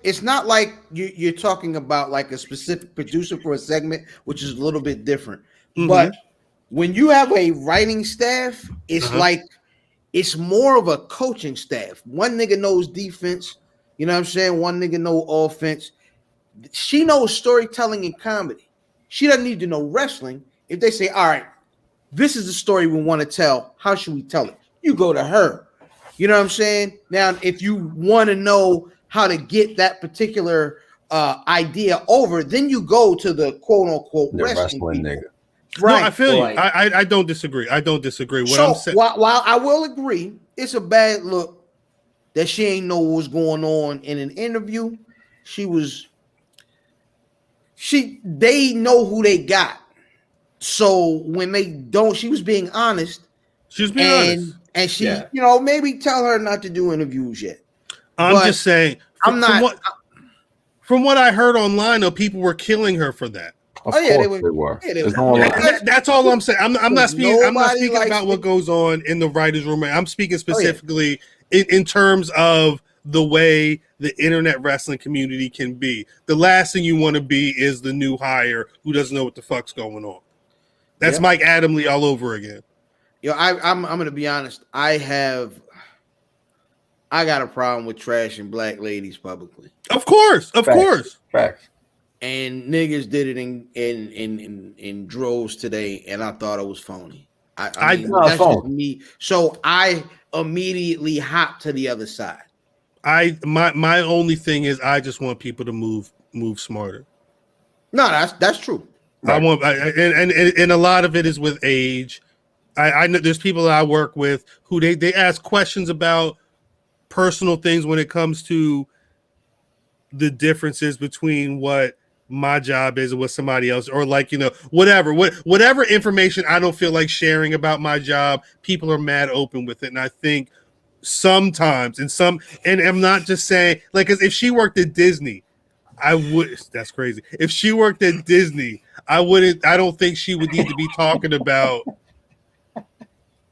Speaker 3: It's not like you're talking about like a specific producer for a segment, which is a little bit different. Mm-hmm. But when you have a writing staff, it's like it's more of a coaching staff. One nigga knows defense, you know what I'm saying? One nigga know offense. She knows storytelling and comedy. She doesn't need to know wrestling. If they say, all right, this is the story we want to tell, how should we tell it? You go to her. You know what I'm saying? Now, if you want to know how to get that particular idea over, then you go to the quote unquote wrestling nigga.
Speaker 1: Right. No, I feel you. I don't disagree. I don't disagree. What I'm saying,
Speaker 3: while I will agree, it's a bad look that she ain't know what was going on in an interview. They know who they got. So when they don't, she was being honest.
Speaker 1: She was being honest.
Speaker 3: And she, you know, maybe tell her not to do interviews yet.
Speaker 1: I'm just saying. From what I heard online, though, people were killing her for that.
Speaker 7: Of course they were.
Speaker 1: That's all I'm saying. I'm not speaking about what goes on in the writers' room. I'm speaking specifically in terms of the way the internet wrestling community can be. The last thing you want to be is the new hire who doesn't know what the fuck's going on. That's Mike Adamle all over again.
Speaker 3: Yo, I'm gonna be honest. I got a problem with trashing black ladies publicly.
Speaker 1: Of course.
Speaker 7: Facts.
Speaker 3: And niggas did it in droves today, and I thought it was phony. I mean, that's just me. So I immediately hopped to the other side.
Speaker 1: My only thing is I just want people to move smarter.
Speaker 3: No, that's true.
Speaker 1: Right. And a lot of it is with age. I know there's people that I work with who they ask questions about personal things when it comes to the differences between what my job is and what somebody else, or like, you know, whatever information I don't feel like sharing about my job, people are mad open with it. And I think sometimes and I'm not just saying, like, if she worked at Disney, that's crazy. If she worked at Disney, I don't think she would need to be talking about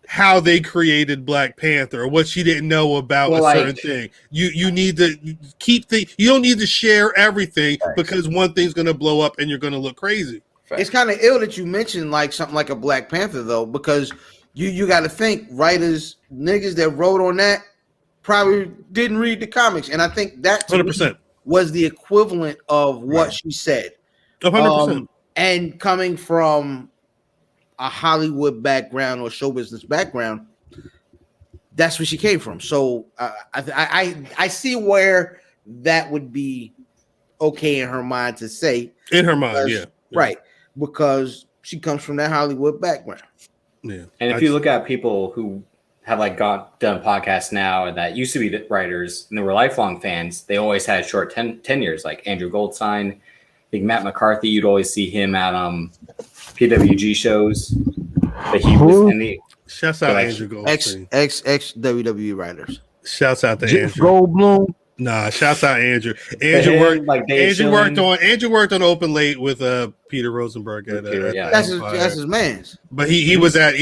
Speaker 1: how they created Black Panther or what she didn't know about a certain thing. You need to you don't need to share everything because one thing's going to blow up and you're going to look crazy.
Speaker 3: It's kind of ill that you mentioned like something like a Black Panther though, because you got to think writers, niggas that wrote on that probably didn't read the comics. And I think that
Speaker 1: 100%
Speaker 3: was the equivalent of what she said.
Speaker 1: 100%.
Speaker 3: And coming from a Hollywood background or show business background, that's where she came from. So I see where that would be okay in her mind to say.
Speaker 1: In her mind, yeah.
Speaker 3: Right. Because She comes from that Hollywood background.
Speaker 1: Yeah.
Speaker 4: And if you look at people who have like done podcasts now and that used to be writers and they were lifelong fans, they always had short tenures, like Andrew Goldstein. I think Matt McCarthy, you'd always see him at PWG shows. But he was in the
Speaker 1: shouts out Andrew Goldstein.
Speaker 3: Ex WWE writers.
Speaker 1: Shouts out to Andrew
Speaker 7: Goldblum.
Speaker 1: Nah, shouts out Andrew. Andrew worked on Open Late with Peter Rosenberg
Speaker 3: that's his man's.
Speaker 1: But he was at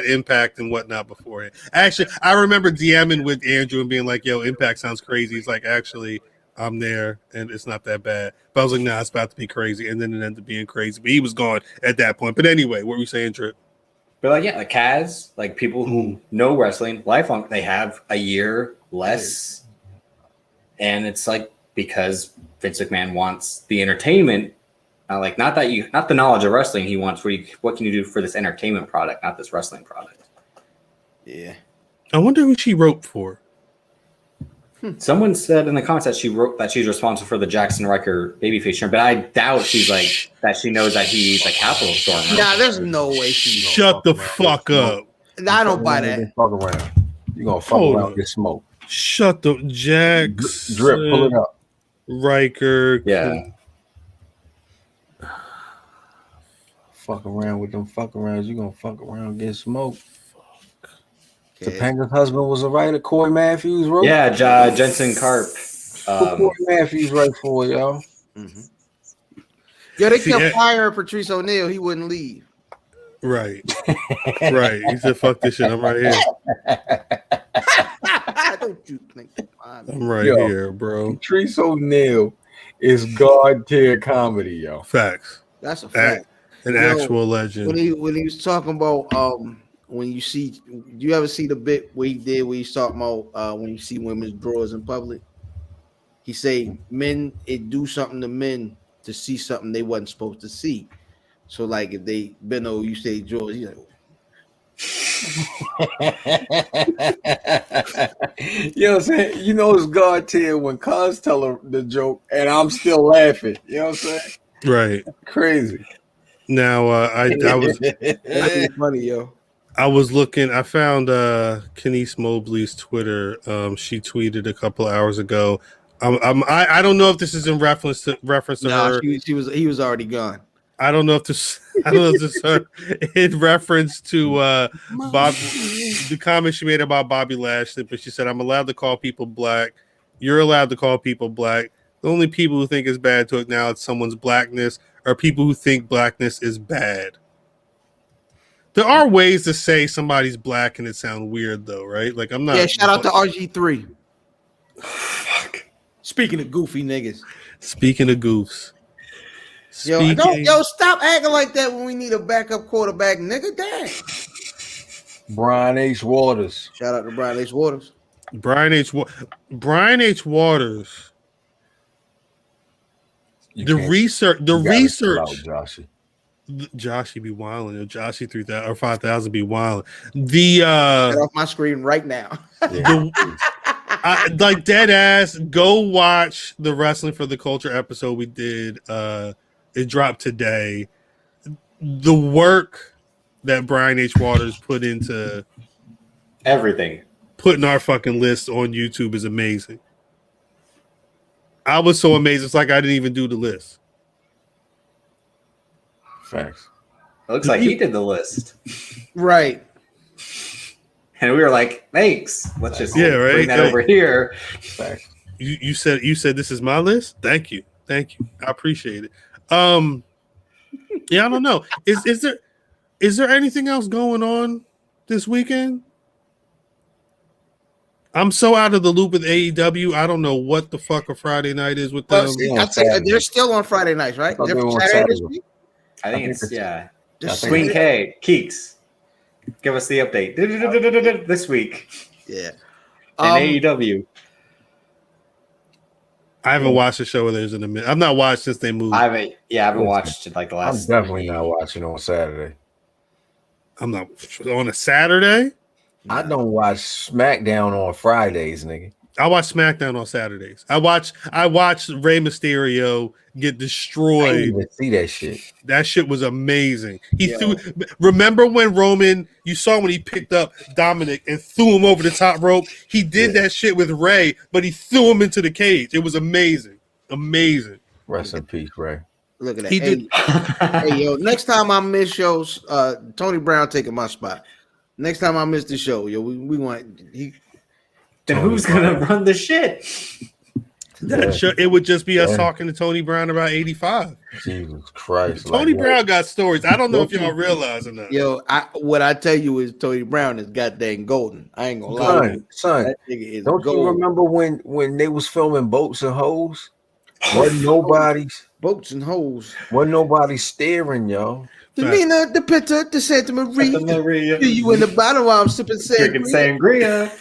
Speaker 1: Impact and whatnot before it. Actually, I remember DMing with Andrew and being like, "Yo, Impact sounds crazy." He's like, "Actually, I'm there and it's not that bad." But I was like, "Nah, it's about to be crazy," and then it ended up being crazy. But he was gone at that point. But anyway, what were you saying, Trip?
Speaker 4: But like Kaz, like people who know wrestling lifelong, they have a year less. And it's like because Vince McMahon wants the entertainment, not the knowledge of wrestling. He wants what can you do for this entertainment product, not this wrestling product.
Speaker 3: Yeah,
Speaker 1: I wonder who she wrote for.
Speaker 4: Someone said in the comments that she wrote that she's responsible for the Jackson Riker babyface turn, but I doubt she's like that. She knows that he's a Capital Stormer.
Speaker 3: Nah, there's no way she.
Speaker 1: Shut the fuck up.
Speaker 3: Nah, I don't buy that.
Speaker 7: Fuck around. You gonna fuck around and get smoked.
Speaker 1: Shut the Jax.
Speaker 7: Drip, pull it up.
Speaker 1: Riker.
Speaker 4: Yeah.
Speaker 7: Fuck around with them fuck arounds. You gonna fuck around and get smoked.
Speaker 3: Okay.
Speaker 7: Topanga's husband was a writer. Corey Matthews wrote.
Speaker 4: Yeah, Jensen Karp.
Speaker 7: Who Corey Matthews write for, y'all?
Speaker 3: Mm-hmm. Yo, they kept firing Patrice O'Neal. He wouldn't leave.
Speaker 1: Right. Right. He said, "Fuck this shit. I'm right here."
Speaker 3: Don't you think
Speaker 1: I'm right here, bro.
Speaker 7: Patrice O'Neal is god tier comedy, yo.
Speaker 1: Facts.
Speaker 3: That's a fact.
Speaker 1: An actual legend.
Speaker 3: When he was talking about when you ever see the bit where he's talking about when you see women's drawers in public? He say men, it do something to men to see something they wasn't supposed to see. So like if they Benno, you say drawers, he's like,
Speaker 7: you know what I'm saying? You know it's God tier when Cuz tell her the joke and I'm still laughing. You know what I'm saying?
Speaker 1: Right.
Speaker 7: Crazy.
Speaker 1: Now I was
Speaker 3: that's funny, yo.
Speaker 1: I was looking. I found Kenice Mobley's Twitter. She tweeted a couple hours ago. I don't know if this is in reference to her.
Speaker 3: He was already gone.
Speaker 1: I don't know if this is her in reference to Bob, the comment she made about Bobby Lashley. But she said, "I'm allowed to call people black. You're allowed to call people black. The only people who think it's bad to acknowledge someone's blackness are people who think blackness is bad." There are ways to say somebody's black and it sounds weird, though, right? Like I'm not.
Speaker 3: Yeah, shout out to RG3. Fuck. Speaking of goofy niggas.
Speaker 1: Speaking of goofs.
Speaker 3: Yo, stop acting like that when we need a backup quarterback, nigga. Damn.
Speaker 7: Brian H. Waters.
Speaker 3: Shout out to Brian H. Waters.
Speaker 1: Brian H. Waters. The research. Joshy be wilding. Joshy 3,000 or 5,000 be wilding. Get
Speaker 3: off my screen right now.
Speaker 1: Like dead ass. Go watch the Wrestling for the Culture episode we did. It dropped today. The work that Brian H. Waters put into
Speaker 4: everything,
Speaker 1: putting our fucking list on YouTube is amazing. I was so amazed. It's like I didn't even do the list.
Speaker 7: Facts.
Speaker 4: It looks like he did the list.
Speaker 3: Right.
Speaker 4: And we were like, thanks. Let's just
Speaker 1: right?
Speaker 4: bring that over here.
Speaker 7: Facts.
Speaker 1: You said this is my list? Thank you. I appreciate it. Yeah, I don't know. Is there anything else going on this weekend? I'm so out of the loop with AEW. I don't know what the fuck a Friday night is with them.
Speaker 3: They're still on Friday nights, right? They're Saturday this week?
Speaker 4: I think it's Queen K, Keeks. Give us the update this week.
Speaker 3: Yeah.
Speaker 4: And AEW.
Speaker 1: I haven't watched the show where there's in a minute. I've not watched since they moved.
Speaker 4: I haven't watched it like the last.
Speaker 7: I'm definitely not watching on Saturday.
Speaker 1: I'm not on a Saturday.
Speaker 7: I don't watch SmackDown on Fridays, nigga.
Speaker 1: I watch SmackDown on Saturdays. I watch Rey Mysterio get
Speaker 7: I
Speaker 1: destroyed.
Speaker 7: didn't even see that shit.
Speaker 1: That shit was amazing. He threw. Remember when Roman? You saw when he picked up Dominic and threw him over the top rope. He did that shit with Ray, but he threw him into the cage. It was amazing, amazing.
Speaker 7: Rest in peace, Ray.
Speaker 3: Look at that.
Speaker 1: He did.
Speaker 3: Hey, yo, next time I miss shows, Tony Brown taking my spot. Next time I miss the show, yo, we want he.
Speaker 4: Then who's gonna run the shit?
Speaker 1: It would just be us talking to Tony Brown about 85.
Speaker 7: Jesus Christ.
Speaker 1: Tony Brown got stories. I don't know if y'all realize or not.
Speaker 3: Yo, what I tell you is Tony Brown is goddamn golden. I ain't gonna lie.
Speaker 7: Son,
Speaker 3: that nigga is
Speaker 7: don't
Speaker 3: golden.
Speaker 7: you remember when they was filming Boats and Hoes? Wasn't
Speaker 3: boats and hoes.
Speaker 7: Wasn't nobody staring, yo.
Speaker 3: The Nina, the Pitta, the Santa Maria. You in the bottom while I'm sipping
Speaker 4: sangria.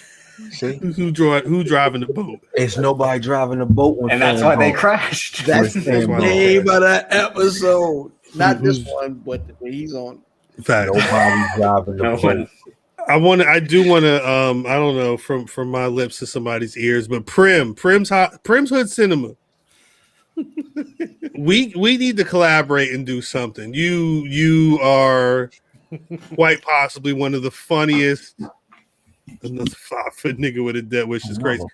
Speaker 7: See?
Speaker 1: Who driving the boat?
Speaker 7: It's nobody driving the boat.
Speaker 4: And that's why they crashed.
Speaker 3: That's the name of that episode. Not this one, but he's on.
Speaker 1: Fact.
Speaker 7: Nobody driving the boat.
Speaker 1: I do want to I don't know, from my lips to somebody's ears, but Prim's Hood Cinema. we need to collaborate and do something. You are quite possibly one of the funniest. Another 5-foot nigga with a dead wish is crazy.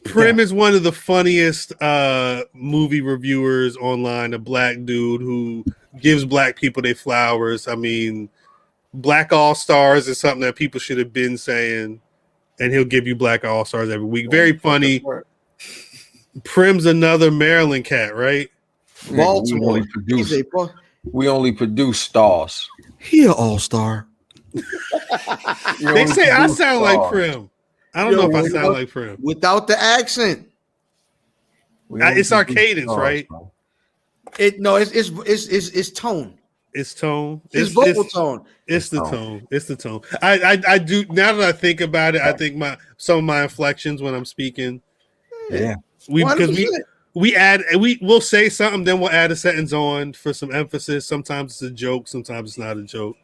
Speaker 1: Prim is one of the funniest movie reviewers online. A black dude who gives black people their flowers. I mean, Black All Stars is something that people should have been saying, and he'll give you Black All Stars every week. Very funny. Prim's another Maryland cat, right?
Speaker 3: Baltimore.
Speaker 7: We only produce stars.
Speaker 3: He an all-star.
Speaker 1: They say I sound like Prim. I don't know if I sound like Prim.
Speaker 3: Without the accent.
Speaker 1: It's our cadence, right?
Speaker 3: It's tone.
Speaker 1: It's tone.
Speaker 3: It's vocal tone.
Speaker 1: It's the tone. It's the tone. I do, now that I think about it, I think some of my inflections when I'm speaking.
Speaker 7: Yeah.
Speaker 1: We'll say something, then we'll add a sentence on for some emphasis. Sometimes it's a joke, sometimes it's not a joke.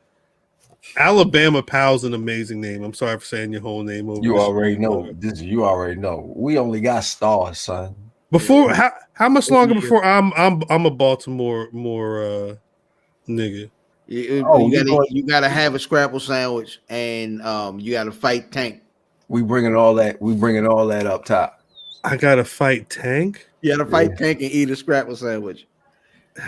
Speaker 1: Alabama Powell's an amazing name. I'm sorry for saying your whole name over.
Speaker 7: You already know. You already know. We only got stars, son.
Speaker 1: Before how much longer before I'm a Baltimore nigga?
Speaker 3: You gotta have a Scrapple sandwich and you gotta fight Tank.
Speaker 7: We bringing all that up top.
Speaker 1: I gotta fight Tank.
Speaker 3: You gotta fight Tank and eat a Scrapple sandwich.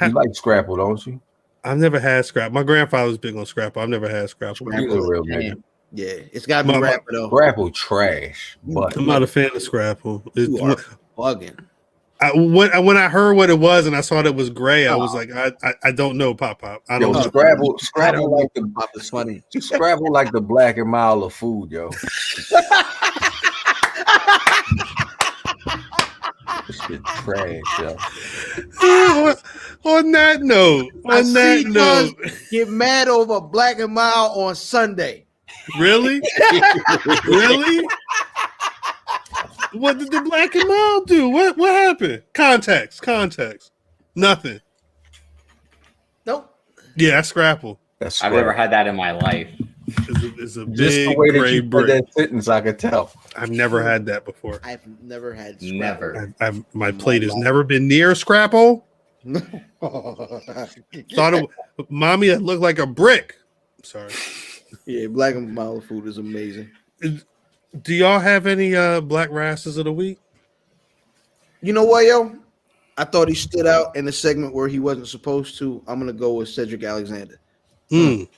Speaker 7: You like Scrapple, don't you?
Speaker 1: I've never had Scrapple. My grandfather was big on Scrapple. I've never had Scrapple.
Speaker 7: He's a real nigga.
Speaker 3: Yeah, it's gotta be rapper though.
Speaker 7: Scrapple trash, but
Speaker 1: I'm not a fan of Scrapple.
Speaker 3: You are bugging.
Speaker 1: When I heard what it was and I saw that it was gray, I was like, I don't know, Pop. I don't know.
Speaker 7: Scrapple like the Pop is funny. Scrapple like the Black and Mild of food, yo. This shit trash, yo.
Speaker 1: On that note,
Speaker 3: get mad over Black and Mild on Sunday.
Speaker 1: Really? Really? What did the Black and Mild do? What happened? Context. Nothing.
Speaker 3: Nope.
Speaker 1: Yeah, that's Scrapple.
Speaker 4: I've never had that in my life.
Speaker 1: It's a
Speaker 7: Just
Speaker 1: big
Speaker 7: the way that
Speaker 1: gray
Speaker 7: you
Speaker 1: brick.
Speaker 7: put that sentence, I could tell.
Speaker 1: I've never had that before.
Speaker 3: I've never had Scrapple.
Speaker 4: Never.
Speaker 1: My plate has never been near Scrapple. Thought it, mommy, it looked like a brick. Sorry.
Speaker 3: Yeah, Black and Mild food is amazing.
Speaker 1: Do y'all have any black rasses of the week?
Speaker 3: You know what, yo? I thought he stood out in the segment where he wasn't supposed to. I'm gonna go with Cedric Alexander.
Speaker 1: I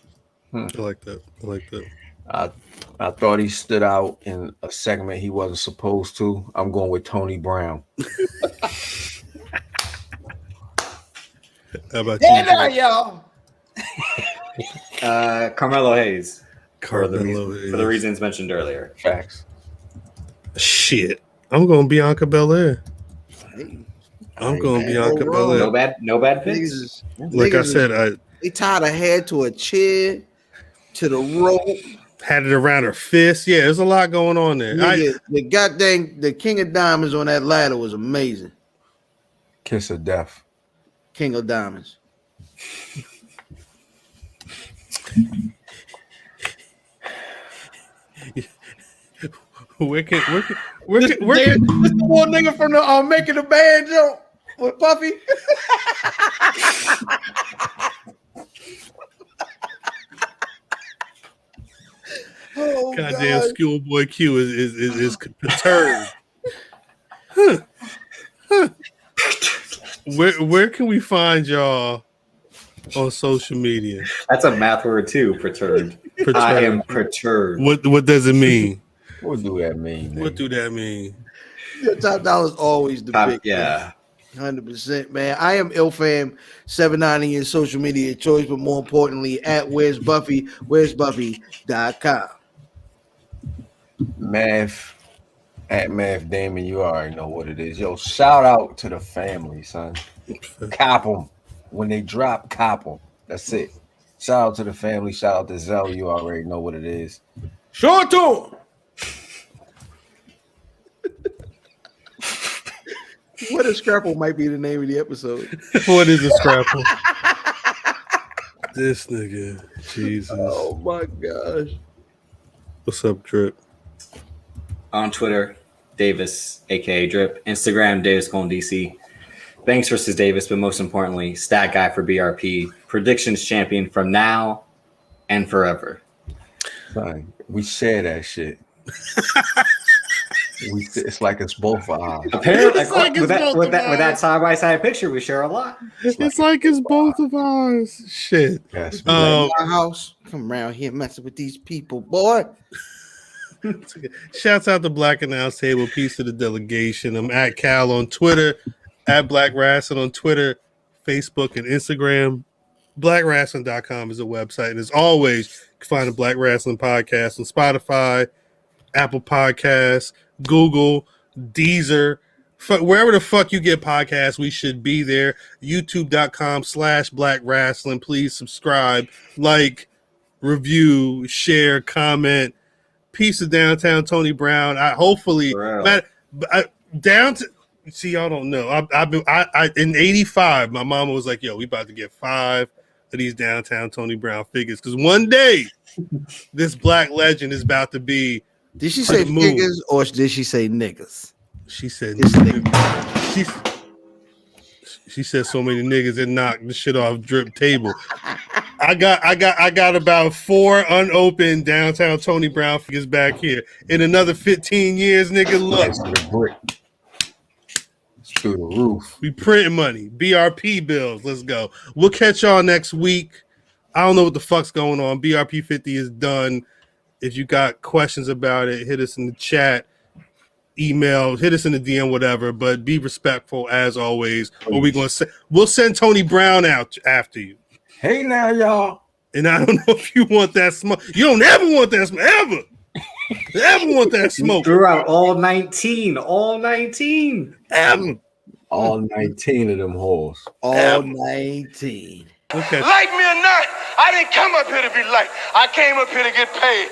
Speaker 1: like that.
Speaker 7: I thought he stood out in a segment he wasn't supposed to. I'm going with Tony Brown.
Speaker 1: How about you?
Speaker 3: Y'all.
Speaker 4: Carmelo Hayes. For the
Speaker 1: Carmelo
Speaker 4: reasons mentioned earlier.
Speaker 7: Facts.
Speaker 1: Shit. I'm going Bianca Belair.
Speaker 3: Hey,
Speaker 1: I'm going Bianca Belair.
Speaker 4: No bad picks.
Speaker 1: Like I said,
Speaker 3: they tied her head to a chair, to the rope.
Speaker 1: Had it around her fist. Yeah, there's a lot going on there.
Speaker 3: The King of Diamonds on that ladder was amazing.
Speaker 7: Kiss of death.
Speaker 3: King of Diamonds.
Speaker 1: Where can
Speaker 3: This the one nigga from the Making the Band joke with Puffy. Oh,
Speaker 1: goddamn
Speaker 3: God.
Speaker 1: Schoolboy Q is perturbed. Huh. Where can we find y'all on social media?
Speaker 4: That's a math word too. Perturbed. I am perturbed.
Speaker 1: What does it mean?
Speaker 7: What do that mean?
Speaker 1: What do that mean?
Speaker 3: Your top dollar is always the big.
Speaker 4: Yeah.
Speaker 3: 100%, man. I am IlFam790 in social media choice, but more importantly, at Where's Buffy, where'sbuffy.com.
Speaker 7: Math at Math Damon, you already know what it is. Yo, shout out to the family, son. Cop them. When they drop, cop them. That's it. Shout out to the family. Shout out to Zell. You already know what it is.
Speaker 3: Show it to him. What a Scrapple might be the name of the episode.
Speaker 1: What is a Scrapple? This nigga. Jesus.
Speaker 3: Oh my gosh.
Speaker 1: What's up, Drip?
Speaker 4: On Twitter, Davis, aka Drip. Instagram, Davis Golden DC. Banks versus Davis, but most importantly, stat guy for BRP. Predictions champion from now and forever.
Speaker 7: Son, we share that shit. It's like it's both of ours.
Speaker 4: Apparently, with that side by side picture, we share a lot.
Speaker 1: It's like it's both of ours. Shit.
Speaker 7: Yes,
Speaker 3: My house. Come around here messing with these people, boy.
Speaker 1: Shouts out to Black Announce Table. Peace to the delegation. I'm at Cal on Twitter, at Black Rasslin on Twitter, Facebook, and Instagram. BlackWrestling.com is a website. And as always, you can find the Black Wrestling Podcast on Spotify, Apple Podcasts, Google, Deezer, wherever the fuck you get podcasts, we should be there. YouTube.com/Black Wrestling. Please subscribe, like, review, share, comment. Peace of Downtown Tony Brown. See, y'all don't know. I in '85, my mama was like, "Yo, we about to get 5 of these Downtown Tony Brown figures because one day this black legend is about to be."
Speaker 3: Did she say niggas or did she say niggas?
Speaker 1: She said she said so many niggas that knocked the shit off Drip table. I got about 4 unopened Downtown Tony Brown figures back here. In another 15 years, nigga, look.
Speaker 7: It's through the roof.
Speaker 1: We printing money. BRP bills. Let's go. We'll catch y'all next week. I don't know what the fuck's going on. BRP 50 is done. If you got questions about it, hit us in the chat, email, hit us in the DM, whatever. But be respectful as always. Or we'll send Tony Brown out after you.
Speaker 7: Hey now, y'all.
Speaker 1: And I don't know if you want that smoke. You don't ever want that smoke. Ever want that smoke.
Speaker 4: Threw out all 19. All 19.
Speaker 1: Ever.
Speaker 7: All 19 of them holes.
Speaker 3: All 19.
Speaker 1: Okay.
Speaker 8: Like me or not, I didn't come up here to be liked. I came up here to get paid.